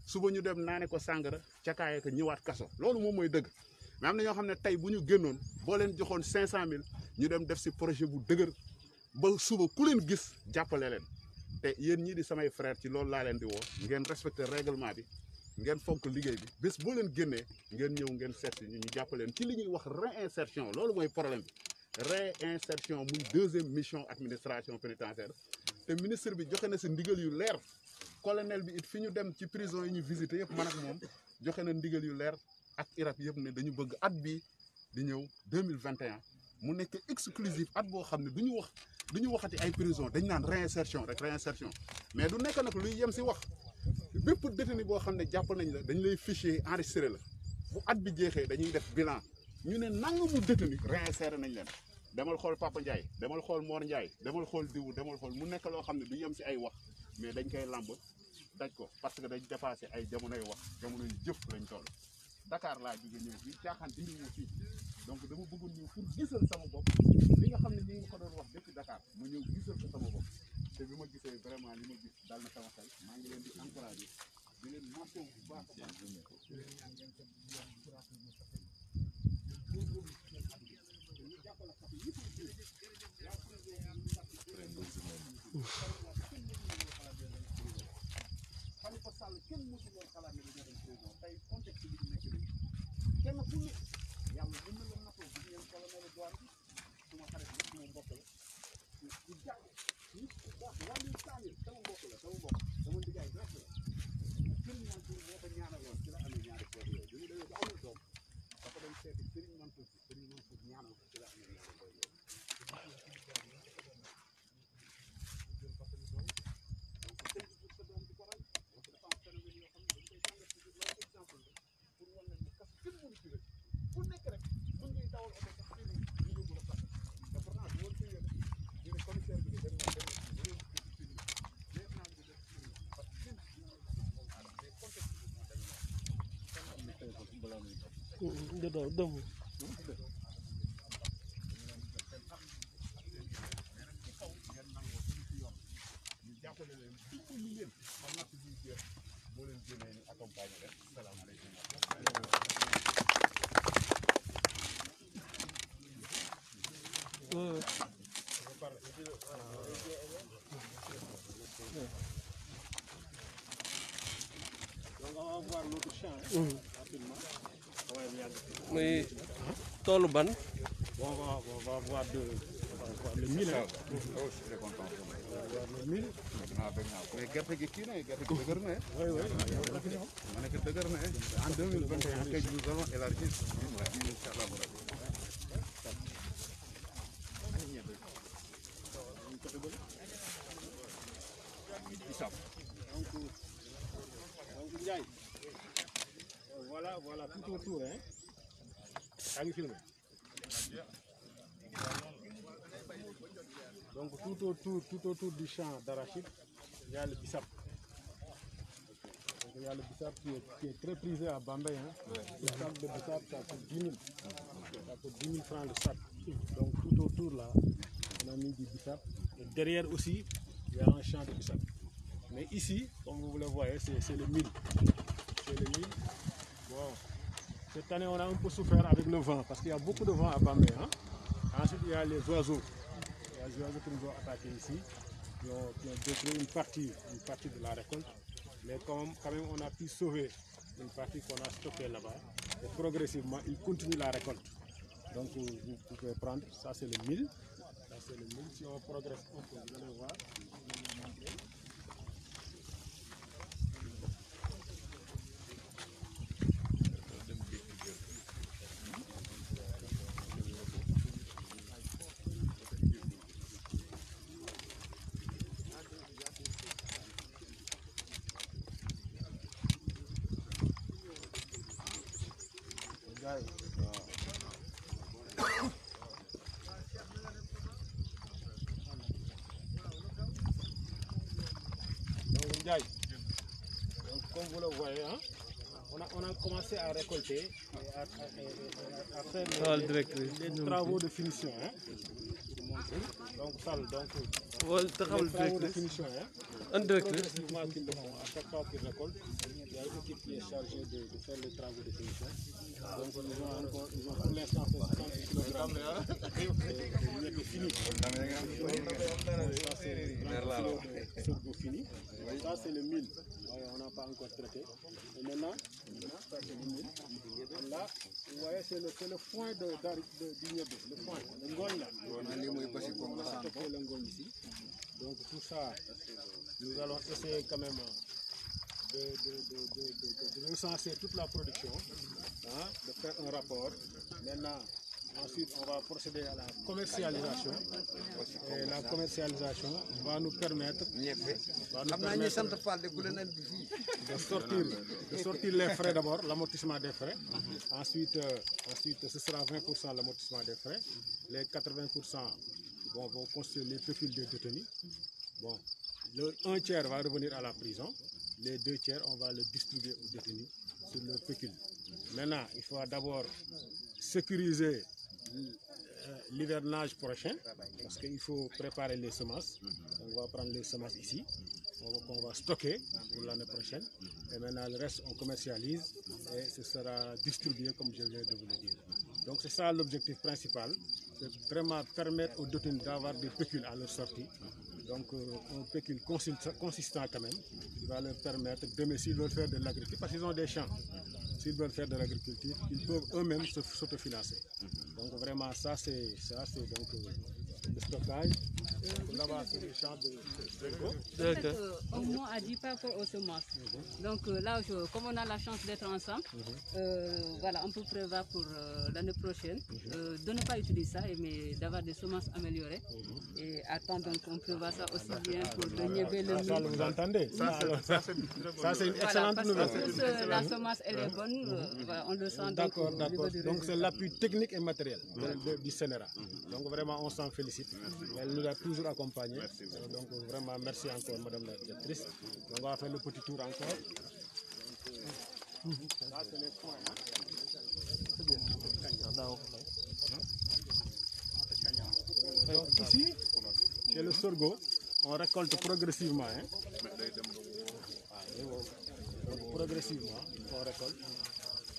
[SPEAKER 4] suba ñu dem naane ko sàngara cakaaye ko ñëwaat kaso loolu moom mooy dëgg mais am na ñoo xam ne tey bu ñu génnoon boo leen joxoon 500 000 ñu dem def si projet bu dëgër ba suba ku leen gis jàppale leen te yéen ñii di samay frère ci loolu laa leen di woo ngeen respecté règlement bi ngeen fonk liggéey bi bés boo leen génnee ngeen ñëw ngeen seet si ñu jàppaleen ci li ñuy wax réinsertion loolu mooy problème bi réinsertion muy 2e mission administration pénitentiaire te ministre bi joxe na si ndigal yu leer colonel bi it fi ñu dem ci prison yi ñu visité yëpp man ak moom joxe na ndigal yu leer ak IRAP yëpp ne dañu bëgg at bii di ñëw 2021 mu nekk exclusif at boo xam ne du ñu waxati ay prison dañ naan réinsertion rek réinsertion mais du nekk nag luy yem si wax bépp détenu boo xam ne jàpp nañ la dañ lay fichier enregistré la bu at bi jeexee dañuy def bilan ñu ne nangamu détenu réinséré nañ leen demal xool Papa Ndiaye demal xool Mor Ndiaye demal xool diwu demal xool mu nekk loo xam ne du yem si ay wax mais dañ koy làmb daj ko parce que dañ dépassé ay jamonoy wax jamonoy jëf lañ toll Dakar laa jóge ñëw fii caaxaan indi wu fii donc dama bëggoon ñëw pour gisal sama bopp li nga xam ne ñi ngi ko doon wax depuis Dakar ma ñëw gisal ko sama bopp te bi ma gisee vraiment li ma gis dal na sama xel maa ngi leen di encouragé di leen marché bu baax a baax Khalifa Sall kenn mosu loon xalaat ne dañoo dem prison tey contexte bi ñu nekk nii kenn ku ne yàlla mën na leen nattoo bu ngeen colonel douane bi suma xarit bi suma mbokk la ku jàng nit ku baax wàllu saamil sama mbokk la sama ndigaay rek la Serigne Mansour moo ko ñaanaloon ci la amee ñaari boobu yooyu bi mu demee ba amul doom dafa dem seeti Serigne Mansour ñaanal ko ci la amee ñaari boobu yooyu
[SPEAKER 3] muy toolu ban
[SPEAKER 1] on va voir deux Le mil, hein.
[SPEAKER 5] Oh, je suis très content.
[SPEAKER 1] Le mil.
[SPEAKER 5] Mais gerte gi kii na gerte gi dëgër na
[SPEAKER 1] Oui, oui.
[SPEAKER 5] ma ne ko dëgër na en 2021 kay nous allons élargir inchallah
[SPEAKER 1] Donc, Ndiaye, voilà, tout autour, hein. Allez filmer. Donc tout autour du champ d'arachide, il y a le bissap. Donc il y a le bissap qui est très prisé à Bambey. Hein. Le sac de bissap, ça coûte 10 000. Ça coûte 10 000 francs le sac. Donc tout autour là, on a mis du bissap. Et derrière aussi, il y a un champ de bissap. Mais ici, comme vous le voyez, c'est le mil. C'est le mil. Bon, cette année, on a un peu souffert avec le vent, parce qu'il y a beaucoup de vent à Bambey. Hein. Ensuite, il y a les oiseaux. Il y a les oiseaux qui nous ont attaqués ici, qui ont détruit une partie de la récolte. Mais quand même, on a pu sauver une partie qu'on a stockée là-bas. Et progressivement, ils continuent la récolte. Donc, vous pouvez prendre, ça c'est le mil. Ça c'est le mil. Si on progresse un peu, vous allez voir. Donc, comme vous le voyez, hein, on a commencé à récolter et à faire les travaux de finition. Hein. Donc, les travaux de finition. Hein. Progressivement qu'ils le font. À chaque fois qu'ils récoltent, il y a une équipe qui est chargée de faire les travaux de finition. Donc, ils ont pour l'instant fait 60 kg de fini. Ça, c'est le fini. Ça, c'est le mil. On n'a pas encore traité. Et maintenant, ça, c'est le mil. Et là, vous voyez, c'est le foin du niébé. Le foin, le ngogne là. On a stocké le ngogne ici. Donc, tout ça, nous allons essayer quand même de recenser toute la production, hein, de faire un rapport. Maintenant, ensuite, on va procéder à la commercialisation. Et la commercialisation va nous permettre de sortir les frais d'abord, l'amortissement des frais. Ensuite, ce sera 20% l'amortissement des frais. Les 80% vont constituer les pécules des détenus. Bon, un tiers va revenir à la prison. Les 2 tiers, on va le distribuer aux détenus sur le pécule. Maintenant, il faudra d'abord sécuriser l'hivernage prochain, parce qu'il faut préparer les semences. On va prendre les semences ici, qu'on va stocker pour l'année prochaine. Et maintenant, le reste, on commercialise et ce sera distribué, comme je viens de vous le dire. Donc, c'est ça l'objectif principal, c'est vraiment permettre aux détenus d'avoir des pécules à leur sortie. Donc, un pécule consistant quand même, qui va leur permettre de, s'ils veulent faire de l'agriculture, parce qu'ils ont des champs. S'ils veulent faire de l'agriculture, ils peuvent eux-mêmes s'autofinancer. Donc vraiment ça c'est donc le stockage. Là-bas c'est le champ de
[SPEAKER 2] un mot à dire par rapport aux semences. Donc là, comme on a la chance d'être ensemble, voilà, on peut prévoir pour l'année prochaine de ne pas utiliser ça, mais d'avoir des semences améliorées. Et attends, donc on prévoit ça aussi bien pour le niébé, le mil.
[SPEAKER 1] Ça, vous entendez? Ça c'est une excellente nouvelle.
[SPEAKER 2] Parce que la semence elle est bonne, voilà, on le sent.
[SPEAKER 1] D'accord, d'accord. Donc c'est l'appui technique et matériel du CNRA. Donc vraiment on s'en félicite. Elle nous a toujours accompagnés. Donc vraiment merci encore Madame la directrice. On va faire le petit tour encore. Là c'est les points. Donc ici, c'est le sorgho. On récolte progressivement. Hein. Donc, progressivement, on récolte.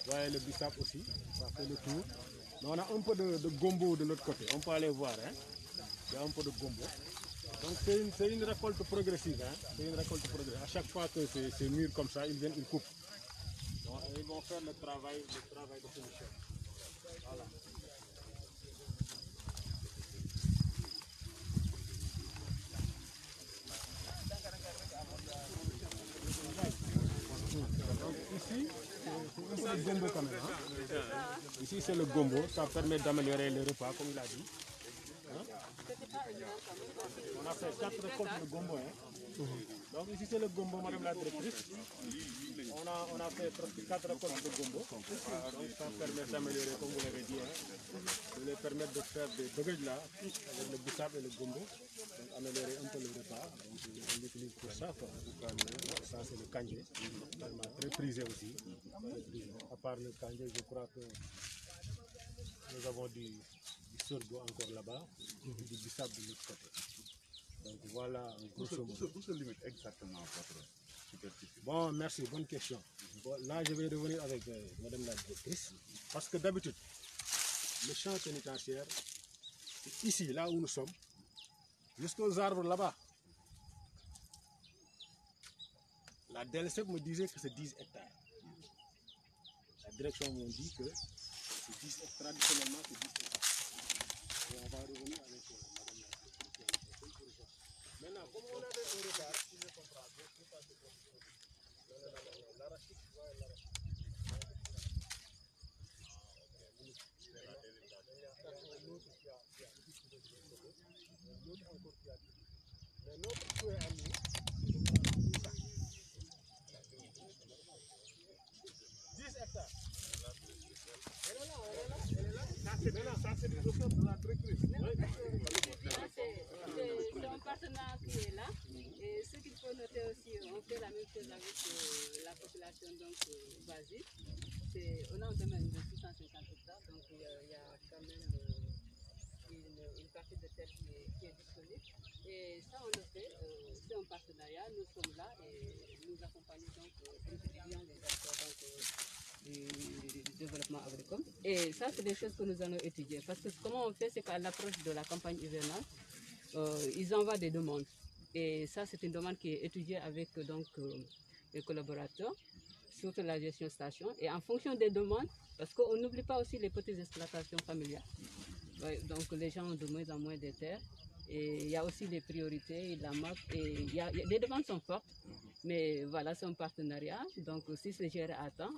[SPEAKER 1] Vous voyez le bissap aussi, ça fait le tour. Mais on a un peu de gombo de l'autre côté, on peut aller voir. Hein. Il y a un peu de gombo. Donc c'est une récolte progressive. Hein. C'est une récolte progressive. À chaque fois que c'est mûr comme ça, ils viennent, ils coupent. Donc, ils vont faire le travail de finition. Voilà. le gombo quand même. Hein. Ici, c'est le gombo. Ça permet d'améliorer le repas, comme il a dit. Hein? On a fait 4 récoltes de gombo. Hein. Donc ici, c'est le gombo, madame la directrice. On a fait presque 4 récoltes de gombo. Donc ça permet d'améliorer, comme vous l'avez dit. Hein. De les permettre de faire des bagages là, avec le bissap et le gombo. Donc améliorer un peu le repas. Donc on l'utilise pour ça. Quoi. Ça, c'est le kanjé. Très prisé aussi. À part le kanjé, je crois que nous avons du sorgho encore là-bas et du bissap de l'autre côté. Donc voilà,
[SPEAKER 4] Où se limite exactement votre superficie?
[SPEAKER 1] Bon, merci, bonne question. Bon, là, je vais revenir avec madame la directrice. Parce que d'habitude, le champ pénitentiaire, c'est ici, là où nous sommes, jusqu'aux arbres là-bas. La DLCEP me disait que c'est 10 hectares. La direction m'a dit que c'est 10 hectares, traditionnellement, c'est 10 hectares. Et on va revenir avec madame la directrice. Maintenant, comme on avait un retard, si je comprends bien, l'arachide, mais notre souhait à nous, 10 hectares. Elle est là. Ça, c'est des options de la directrice.
[SPEAKER 2] C'est un partenaire qui est là. Et ce qu'il faut noter aussi, on fait la même chose avec la population basique. On a un domaine de 650 hectares, donc il y a quand même une partie de terre qui est disponible. Et ça, on le fait, c'est un partenariat, nous sommes là et nous accompagnons donc régulièrement les acteurs du développement agricole. Et ça, c'est des choses que nous allons étudier. Parce que comment on fait, c'est qu'à l'approche de la campagne hivernale, ils envoient des demandes. Et ça, c'est une demande qui est étudiée avec les collaborateurs, surtout la gestion station. Et en fonction des demandes, parce qu'on n'oublie pas aussi les petites exploitations familiales. Ouais, donc les gens ont de moins en moins de terres. Et il y a aussi des priorités, la MAP, et les demandes sont fortes. Mais voilà, c'est un partenariat, donc si c'est géré à temps,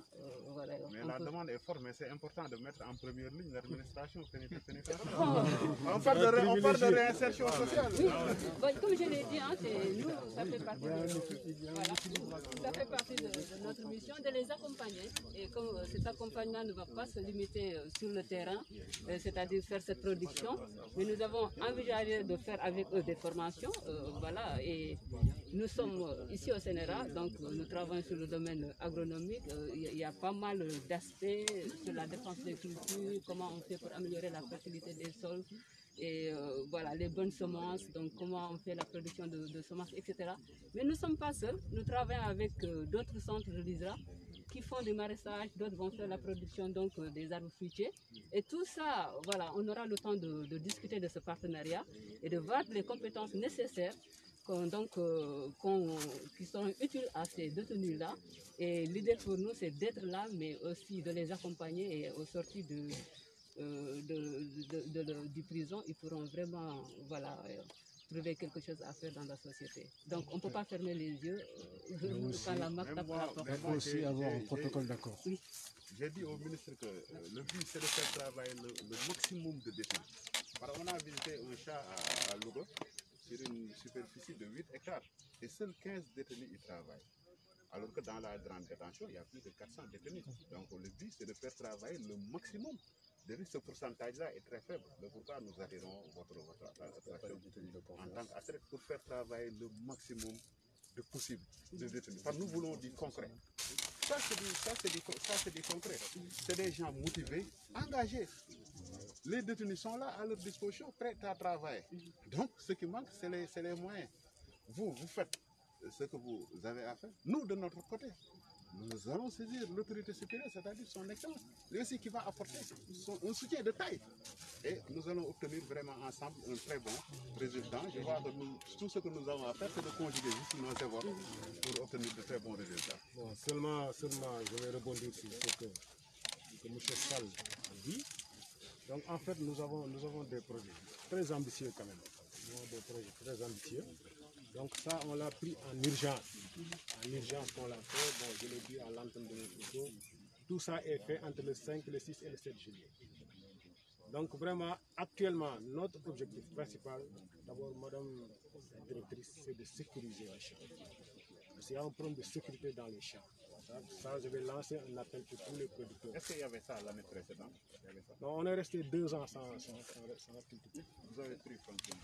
[SPEAKER 2] voilà.
[SPEAKER 4] Mais la demande est forte, mais c'est important de mettre en première ligne l'administration pénitentiaire.
[SPEAKER 2] On
[SPEAKER 4] parle de réinsertion sociale.
[SPEAKER 2] Oui, bon, comme je l'ai dit, hein, nous, ça fait partie ça fait partie de notre mission de les accompagner. Et comme cet accompagnement ne va pas se limiter sur le terrain, c'est-à-dire faire cette production, mais nous avons envisagé de faire avec eux des formations, voilà, et nous sommes ici au CNRA, donc nous travaillons sur le domaine agronomique. Il y a pas mal d'aspects sur la défense des cultures, comment on fait pour améliorer la fertilité des sols, et voilà, les bonnes semences, donc comment on fait la production de semences, etc. Mais nous ne sommes pas seuls, nous travaillons avec d'autres centres de l'ISRA qui font du maraîchage, d'autres vont faire la production donc, des arbres fruitiers. Et tout ça, voilà, on aura le temps de discuter de ce partenariat et de voir les compétences nécessaires qui sont utiles à ces détenus-là. Et l'idée pour nous, c'est d'être là, mais aussi de les accompagner et au sortir du prison, ils pourront vraiment trouver quelque chose à faire dans la société. Donc on ne peut pas fermer les yeux quand la marque tape à la porte.
[SPEAKER 1] Il faut aussi avoir un protocole d'accord.
[SPEAKER 2] Oui.
[SPEAKER 4] J'ai dit au ministre que le but c'est de faire travailler le maximum de détenus. On a visité un chat à Louga sur une superficie de 8 hectares et seuls 15 détenus y travaillent. Alors que dans la grande détention, il y a plus de 400 détenus. Donc le but c'est de faire travailler le maximum. Ce pourcentage-là est très faible. Donc pourquoi nous attirons votre attention en tant qu'ASREC pour faire travailler le maximum de possible de détenus. Parce que nous voulons du concret. Ça c'est du concret. C'est des gens motivés, engagés. Les détenus sont là à leur disposition, prêts à travailler. Donc ce qui manque, c'est les moyens. Vous faites ce que vous avez à faire. Nous, de notre côté, nous allons saisir l'autorité supérieure, c'est-à-dire son excellence, lui aussi qui va apporter un soutien de taille. Et nous allons obtenir vraiment ensemble un très bon résultat. Je vois que tout ce que nous avons à faire, c'est de conjuguer juste nos efforts pour obtenir de très bons résultats.
[SPEAKER 1] Bon, seulement, je vais rebondir sur ce que M. Sall a dit. Donc en fait, nous avons des projets très ambitieux quand même. Nous avons des projets très ambitieux. Donc ça, on l'a pris en urgence. En urgence qu'on l'a fait, bon, je l'ai dit à l'entente de mes propos. tout ça est fait entre le 5, le 6 et le 7 juillet. Donc vraiment, actuellement, notre objectif principal, d'abord, madame la directrice, c'est de sécuriser les champs. Parce qu'il y a un problème de sécurité dans les champs. Ça, je vais lancer un appel pour tous les producteurs.
[SPEAKER 4] Est-ce qu'il y avait ça l'année précédente?
[SPEAKER 1] Donc, on est resté 2 ans sans culture.
[SPEAKER 4] Vous avez pris fonction.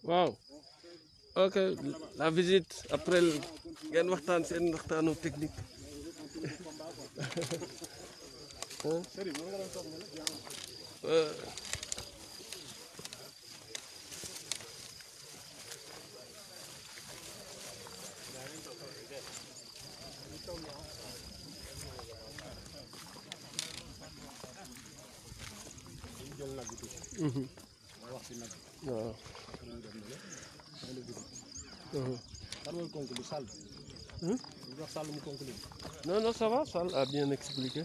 [SPEAKER 3] Wow. Ok, la visite après ngeen waxtaan seen waxtaanu technique. Waaw. Non, non, ça va, Sall a bien expliqué.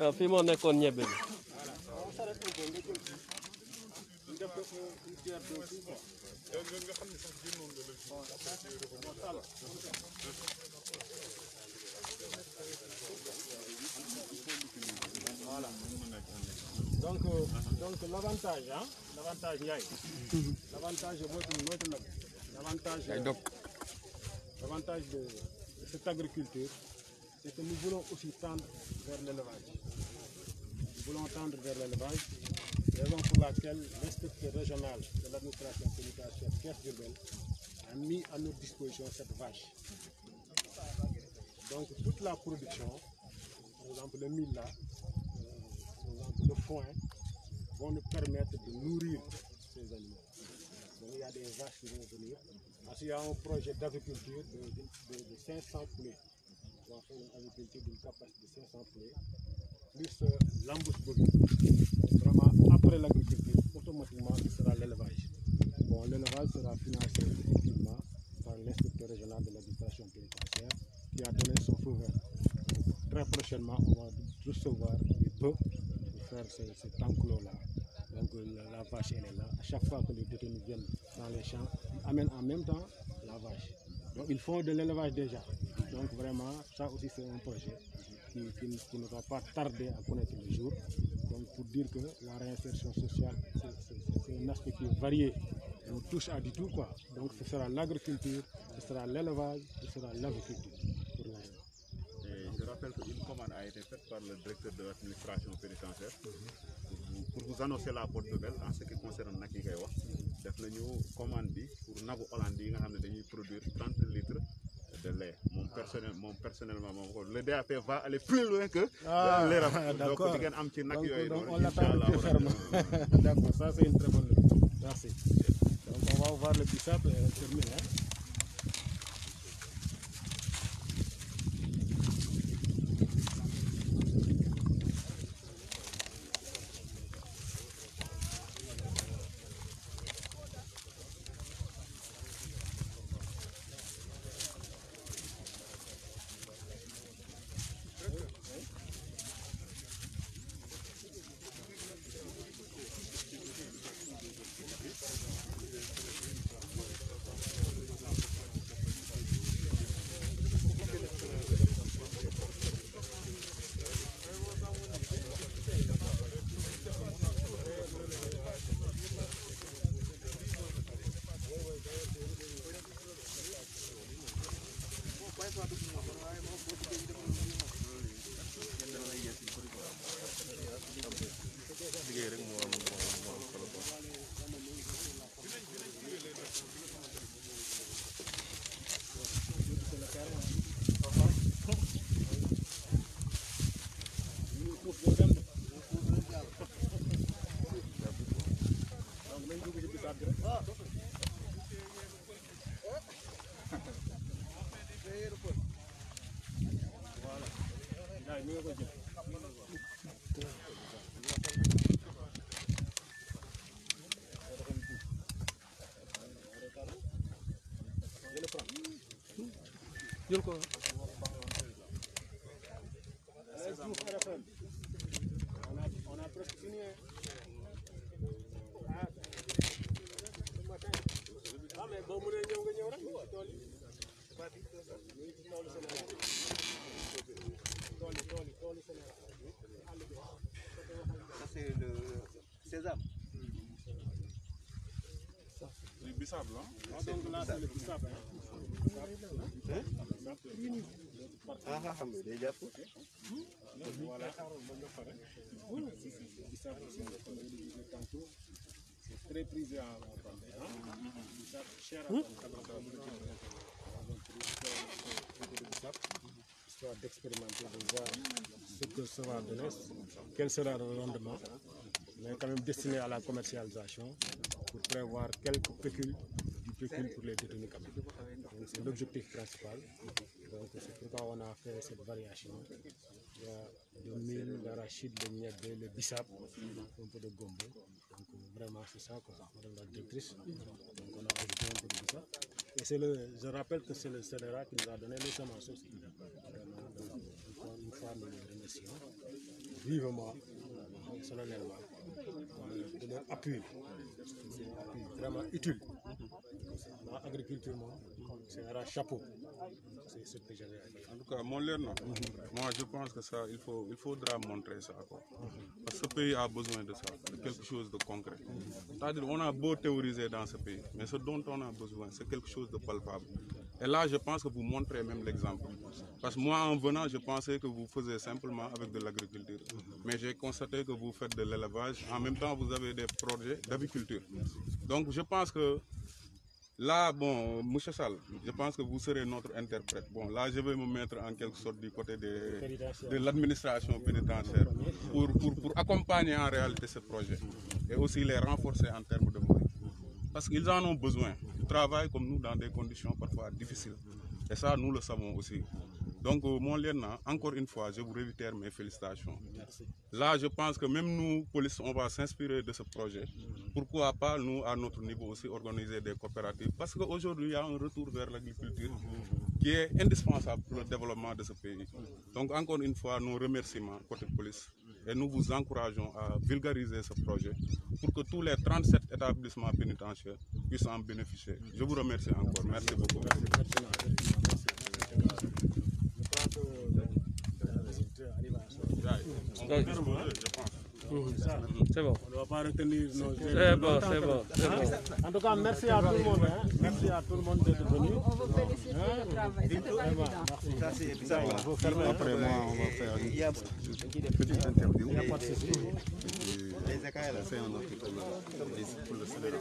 [SPEAKER 3] Ah, fii moo nekkoon ñebe bi.
[SPEAKER 1] Donc l'avantage, hein, l'avantage, l'avantage de cette agriculture, c'est que nous voulons aussi tendre vers l'élevage. Nous voulons tendre vers l'élevage, raison pour laquelle l'inspecteur régional de l'administration pénitentiaire Thiès Diourbel a mis à notre disposition cette vache. Donc toute la production, par exemple le mil là, par exemple le foin, vont nous permettre de nourrir ces animaux. Donc il y a des vaches qui vont venir. Ensuite, il y a un projet d'agriculture de 500 poulets. On va faire une agriculture d'une capacité de 500 poulets, plus l'embouche bovine. Vraiment, après l'agriculture, automatiquement, ce sera l'élevage. Bon, l'élevage sera financé effectivement par l'inspecteur régional de l'administration pénitentiaire qui a donné son feu vert. Donc, très prochainement, on va recevoir les bœufs pour faire cet enclos-là. Donc la vache, elle est là. À chaque fois que les détenus viennent dans les champs, ils amènent en même temps la vache. Donc ils font de l'élevage déjà. Donc vraiment, ça aussi c'est un projet qui ne va pas tarder à connaître le jour. Donc pour dire que la réinsertion sociale, c'est un aspect qui est varié. On touche à du tout quoi. Donc ce sera l'agriculture, ce sera l'élevage, ce sera l'agriculture pour l'instant.
[SPEAKER 4] Je rappelle qu'une commande a été faite par le directeur de l'administration pénitentiaire pour vous annoncer la bonne nouvelle en ce qui concerne nag yi ngay wax def nañu commande bi pour nagu Hollande yi nga xam ne dañuy produire 30 litres de lait. Mon personnellement le DAP va aller plus loin que les rafets.
[SPEAKER 1] D'accord.
[SPEAKER 4] Donc di ngeen am ci nag yooyu
[SPEAKER 1] Donc
[SPEAKER 4] noonu.
[SPEAKER 1] on l'attend le plus ferme. D'accord, ça c'est une très bonne nouvelle. Merci. Donc on va voir le bissap et terminer. Hein.
[SPEAKER 3] jël ko.
[SPEAKER 1] On a presque fini. Ah, mais bon, vous
[SPEAKER 7] Ça, c'est le sésame.
[SPEAKER 6] Du bissap, là.
[SPEAKER 1] donc là, c'est le bissap.
[SPEAKER 7] Ah, déjà.
[SPEAKER 1] Voilà. C'est très prisé en Vendée. Bissap, cher à histoire d'expérimenter, de voir ce que ça va donner, quel sera le rendement, mais quand même destiné à la commercialisation pour prévoir quelques pécules, du pécule pour les détenus quand même. Donc c'est l'objectif principal. Donc c'est pourquoi on a fait cette variation. Il y a de mil, l'arachide, le niébé, le bissap, un peu de gombo. Donc vraiment c'est ça quoi, madame la directrice. Donc on a ajouté un peu de bissap. Et je rappelle que c'est le CNRA qui nous a donné les semences aussi. Encore une fois, nous les remercions vivement, solennellement, de leur appui. C'est un appui vraiment utile. Dans l'agriculture, c'est un chapeau. C'est ce que j'avais à dire.
[SPEAKER 6] En tout cas, moi je pense que ça, il faudra montrer ça. Quoi. Parce que ce pays a besoin de ça, de quelque chose de concret. C'est-à-dire on a beau théoriser dans ce pays, mais ce dont on a besoin, c'est quelque chose de palpable. Et là, je pense que vous montrez même l'exemple. Parce que moi, en venant, je pensais que vous faisiez simplement avec de l'agriculture. Mais j'ai constaté que vous faites de l'élevage. En même temps, vous avez des projets d'aviculture. Donc, je pense que là, bon, M. Sall, je pense que vous serez notre interprète. Bon, là, je vais me mettre en quelque sorte du côté de l'administration pénitentiaire pour accompagner en réalité ce projet et aussi les renforcer en termes de moyens. Parce qu'ils en ont besoin. Ils travaillent comme nous dans des conditions parfois difficiles. Et ça, nous le savons aussi. Donc, mon lieutenant, encore une fois, je vous réitère mes félicitations.
[SPEAKER 1] Merci.
[SPEAKER 6] Là, je pense que même nous, police, on va s'inspirer de ce projet. Pourquoi pas, nous, à notre niveau aussi, organiser des coopératives. Parce qu'aujourd'hui, il y a un retour vers l'agriculture qui est indispensable pour le développement de ce pays. Donc, encore une fois, nos remerciements côté police. Et nous vous encourageons à vulgariser ce projet pour que tous les 37 établissements pénitentiaires puissent en bénéficier. Je vous remercie encore. Merci beaucoup.
[SPEAKER 3] C'est bon.
[SPEAKER 1] On ne va pas retenir nos...
[SPEAKER 3] C'est bon.
[SPEAKER 1] En tout cas, merci à tout le monde. Merci à tout le monde d'être venu.
[SPEAKER 2] On vous félicite pour le travail. C'était pas évident.
[SPEAKER 7] Ça, c'est bizarre.
[SPEAKER 4] Après moi, on va faire
[SPEAKER 7] Il y a
[SPEAKER 4] une petite interview.
[SPEAKER 1] Il n'y a pas de souci.
[SPEAKER 7] les écailles là.
[SPEAKER 4] C'est un article pour le CNRA.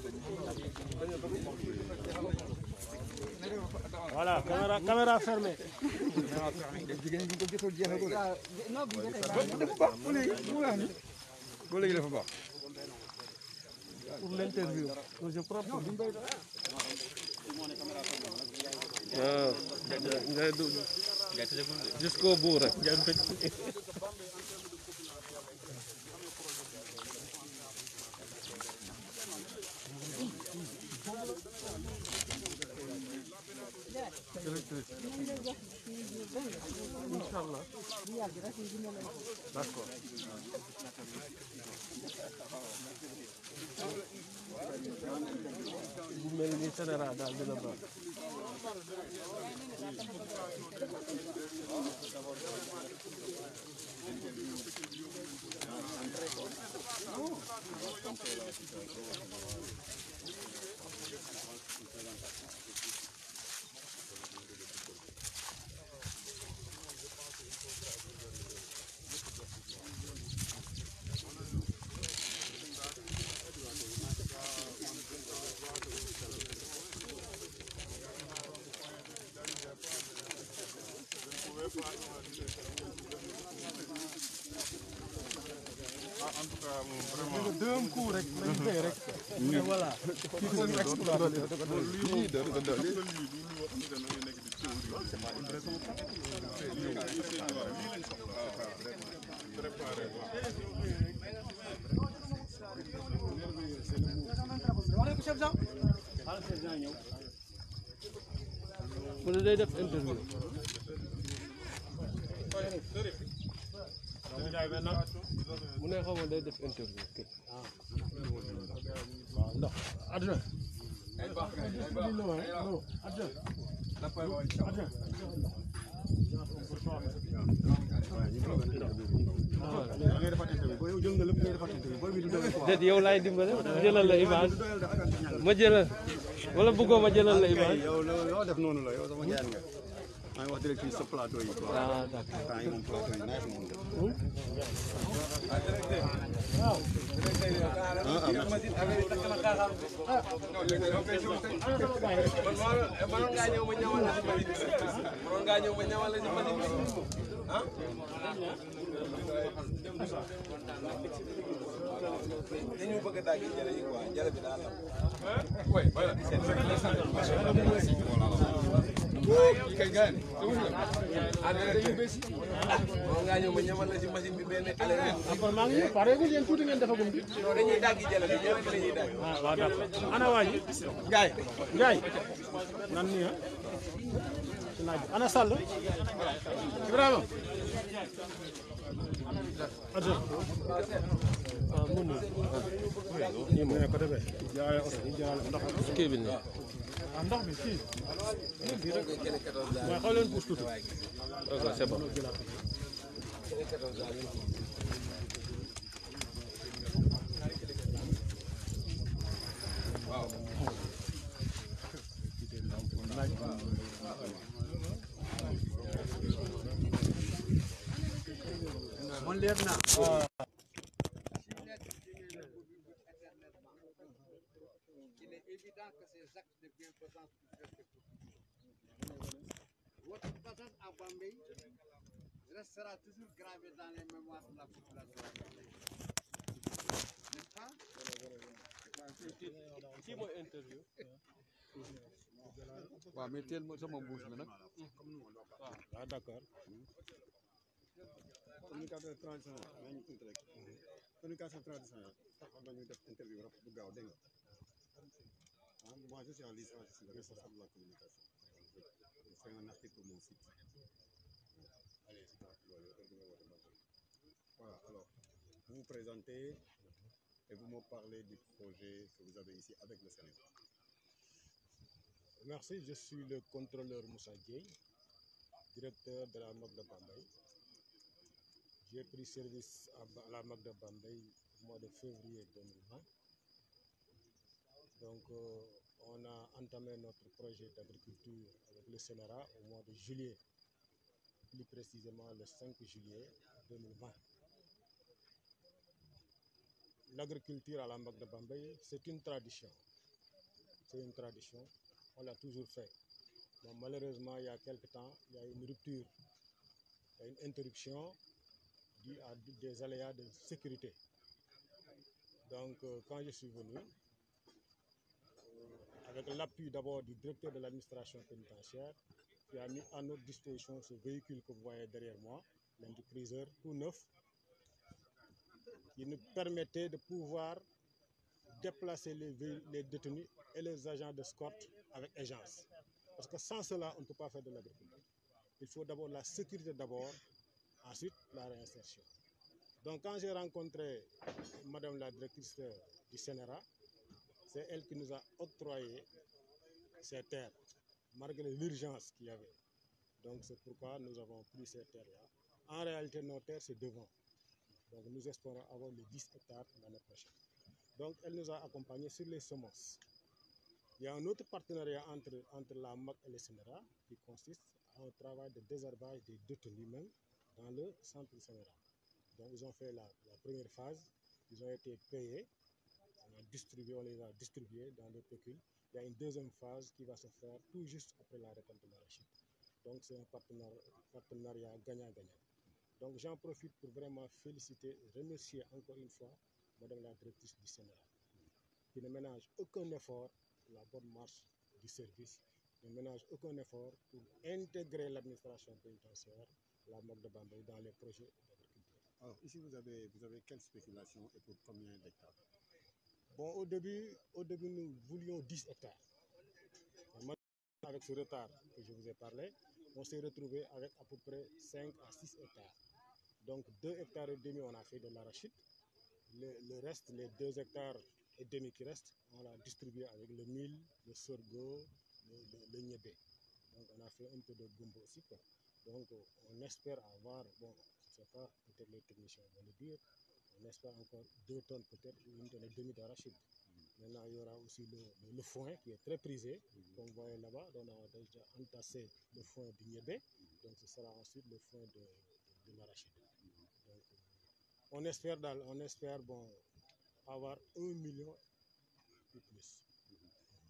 [SPEAKER 1] Voilà, caméra fermée.
[SPEAKER 2] Non, bi dafay baax.
[SPEAKER 1] Pour l'interview. Je crois que
[SPEAKER 3] jusqu'au bout rek.
[SPEAKER 1] Inch'Allah. D'accord. Bu mel ni CNRA daal dina baax.
[SPEAKER 6] En tout cas, vraiment.
[SPEAKER 1] d'un coup rek nañ fay rek. Voilà.
[SPEAKER 3] mu ne day def interview. mu ne xaw ma day def interview.
[SPEAKER 1] waaw ndax adjoint.
[SPEAKER 3] déet yow laay dimbale jëlal la image ma jëlal wala bëggoo ma jëlal la image.
[SPEAKER 7] yow def noonu la yow sama gaan nga. maa ngi wax directrice sa plateau yi.
[SPEAKER 3] ah d'accord.
[SPEAKER 7] temps yi moom plateau yi neex moom def.
[SPEAKER 3] mënoon ngaa ñëw ma ñawal la si machine bi mënoon ngaa ñëw ma ñawal la si machine bi ah. dañu bëgg a dagg jële yi quoi jële bi daal la. kay gars yi. mënoon ngaa ñëw ma ñawal la si machine bi benn ale rek.
[SPEAKER 1] kon maa ngi ñëw pareegul yéen tuuti ngeen defagum bi.
[SPEAKER 3] non dañuy dagg jële bi jële bi dañuy dagg.
[SPEAKER 1] ah waaw d'accord ana waa ji.
[SPEAKER 3] Gaay.
[SPEAKER 1] Ndiaye. nan nii ah. ci naaj bi ana Sall. Ibrahima. adjoint. ah mun na. nii moom ko defee. jaarale oto bi jaarale ndox mi.
[SPEAKER 3] kii bi nii.
[SPEAKER 1] ah ndox bi fii. waaye xaw leen puus tuuti.
[SPEAKER 3] ok c'est bon.
[SPEAKER 5] man leer na. Il est évident que ces actes de bienfaisance votre présence à Bambey restera toujours gravé dans les mémoires de la population. N'est-ce pas?
[SPEAKER 3] kii mooy interview.
[SPEAKER 5] waaw mais teel ma sama mbuus mi nag.
[SPEAKER 1] ah d'accord.
[SPEAKER 7] communication traditionnelle maa ngi tuuti rek. communication traditionnelle taxaw nañu def interview rap bu gaaw dégg nga. ah moi je suis en licence, je suis le responsable de la communication. C'est un article pour mon site. Allez, voilà, alors, vous vous présentez et vous me parlez du projet que vous avez ici avec le Sénégal.
[SPEAKER 1] Merci, je suis le contrôleur Moussa Dieye, directeur de la MAC de Bambey. J'ai pris service à la MAC de Bambey au mois de février 2020. Donc, on a entamé notre projet d'agriculture avec le Sénéra au mois de juillet, plus précisément le 5 juillet 2020. L'agriculture à la MAC de Bambey, c'est une tradition. C'est une tradition, on l'a toujours fait. Bon, malheureusement, il y a quelque temps, il y a une rupture, il y a une interruption due à des aléas de sécurité. Donc, quand je suis venu, avec l'appui d'abord du directeur de l'administration pénitentiaire, qui a mis à notre disposition ce véhicule que vous voyez derrière moi, l'indupriseur tout neuf, qui nous permettait de pouvoir déplacer les détenus et les agents d'escorte avec aisance. Parce que sans cela, on ne peut pas faire de l'agriculture. Il faut d'abord la sécurité d'abord, ensuite la réinsertion. Donc quand j'ai rencontré Madame la directrice du Sénéra, c'est elle qui nous a octroyé ces terres, malgré l'urgence qu'il y avait. Donc c'est pourquoi nous avons pris ces terres-là. En réalité, nos terres, c'est devant. Donc nous espérons avoir les 10 hectares l'année prochaine. Donc elle nous a accompagnés sur les semences. Il y a un autre partenariat entre la MAC et le Sénéra qui consiste à un travail de désherbage des détenus même dans le centre du Sénéra. Donc ils ont fait la première phase, ils ont été payés, on les a distribués dans le pécule. Il y a une deuxième phase qui va se faire tout juste après la récolte de l'arachide. Donc c'est un partenariat gagnant-gagnant. Donc j'en profite pour vraiment féliciter et remercier encore une fois Madame la directrice du Sénat, qui ne ménage aucun effort pour la bonne marche du service, ne ménage aucun effort pour intégrer l'administration pénitentiaire, la MOC de Bambey, dans les projets d'agriculture.
[SPEAKER 7] Alors, ici, vous avez quelle spéculation et pour combien d'hectares?
[SPEAKER 1] Bon, au début, nous voulions 10 hectares. Avec ce retard que je vous ai parlé, on s'est retrouvé avec à peu près 5 à 6 hectares. Donc 2 hectares et demi, on a fait de l'arachide. Le reste, les 2 hectares et demi qui restent, on l'a distribué avec le mil, le sorgho, le niébé. Donc on a fait un peu de gombo aussi, quoi. Donc on espère avoir, bon, je ne sais pas, peut-être les techniciens vont le dire, on espère encore 2 tonnes, peut-être 1 tonne et demie d'arachide. Maintenant, il y aura aussi le foin qui est très prisé, comme vous voyez là-bas. On a déjà entassé le foin du niébé, donc ce sera ensuite le foin de l'arachide. Donc, on espère bon, avoir 1 million de plus.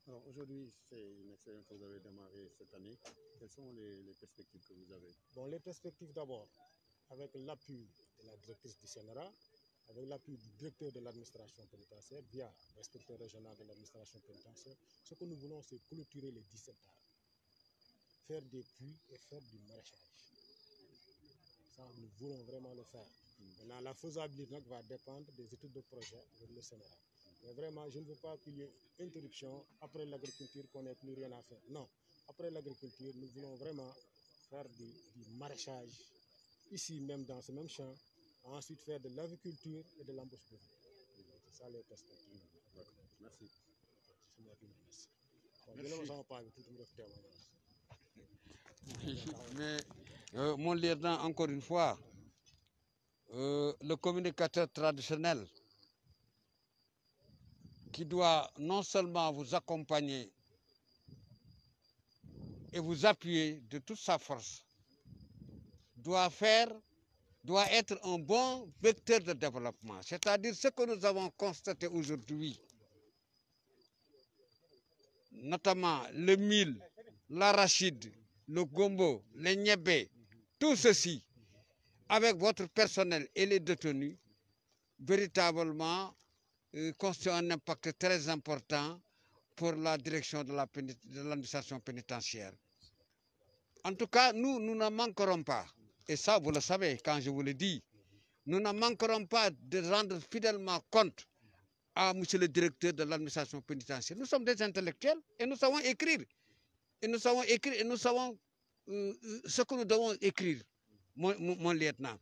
[SPEAKER 7] Alors aujourd'hui, c'est une expérience que vous avez démarrée cette année. Quelles sont les perspectives que vous avez?
[SPEAKER 1] Bon, les perspectives d'abord, avec l'appui de la directrice du Sénéra, avec l'appui du directeur de l'administration pénitentiaire, via l'inspecteur régional de l'administration pénitentiaire, ce que nous voulons, c'est clôturer les 17 hectares, faire des puits et faire du maraîchage. Ça, nous voulons vraiment le faire. Maintenant, la faisabilité va dépendre des études de projet avec le Sénéra. Mais vraiment, je ne veux pas qu'il y ait interruption après l'agriculture, qu'on n'ait plus rien à faire. Non, après l'agriculture, nous voulons vraiment faire du maraîchage, ici même dans ce même champ, ensuite faire de l'aviculture et de l'embauche publique. C'est ça les perspectives.
[SPEAKER 7] Merci.
[SPEAKER 1] C'est moi qui vous remercie.
[SPEAKER 5] Mais mon lieutenant, encore une fois, le communicateur traditionnel qui doit non seulement vous accompagner et vous appuyer de toute sa force, doit être un bon vecteur de développement. C'est-à-dire ce que nous avons constaté aujourd'hui, notamment le mil, l'arachide, le gombo, les niébé, tout ceci, avec votre personnel et les détenus, véritablement constitue un impact très important pour la direction de l'administration pénitentiaire. En tout cas, nous ne manquerons pas, et ça vous le savez quand je vous le dis, nous ne manquerons pas de rendre fidèlement compte à monsieur le directeur de l'administration pénitentiaire. Nous sommes des intellectuels et nous savons écrire. Et nous savons ce que nous devons écrire, mon lieutenant.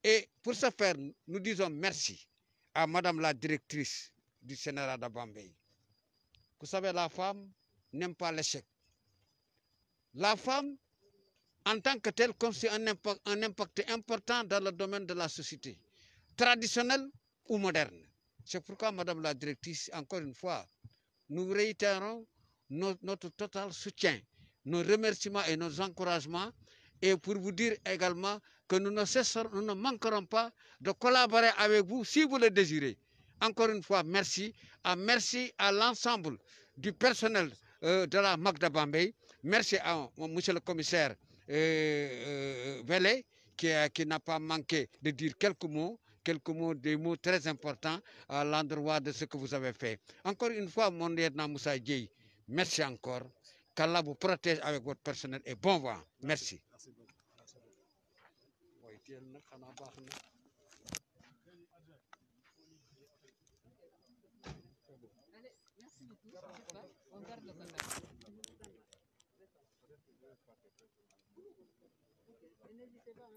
[SPEAKER 5] Et pour ce faire, nous disons merci à madame la directrice du Sénéra de Bambey. Vous savez, la femme n'aime pas l'échec. La femme, en tant que telle, constitue un impact important dans le domaine de la société, traditionnelle ou moderne. C'est pourquoi, madame la directrice, encore une fois, nous réitérons notre total soutien, nos remerciements et nos encouragements, et pour vous dire également que nous ne manquerons pas de collaborer avec vous si vous le désirez. Encore une fois, merci à l'ensemble du personnel de la MOC de Bambey. Merci à monsieur le commissaire Vélé, qui n'a pas manqué de dire quelques mots, des mots très importants à l'endroit de ce que vous avez fait. Encore une fois, mon lieutenant Moussa Dieye, merci encore. Qu'Allah vous protège avec votre personnel et bon vent. Merci.
[SPEAKER 2] On garde le contact. N'hésitez pas.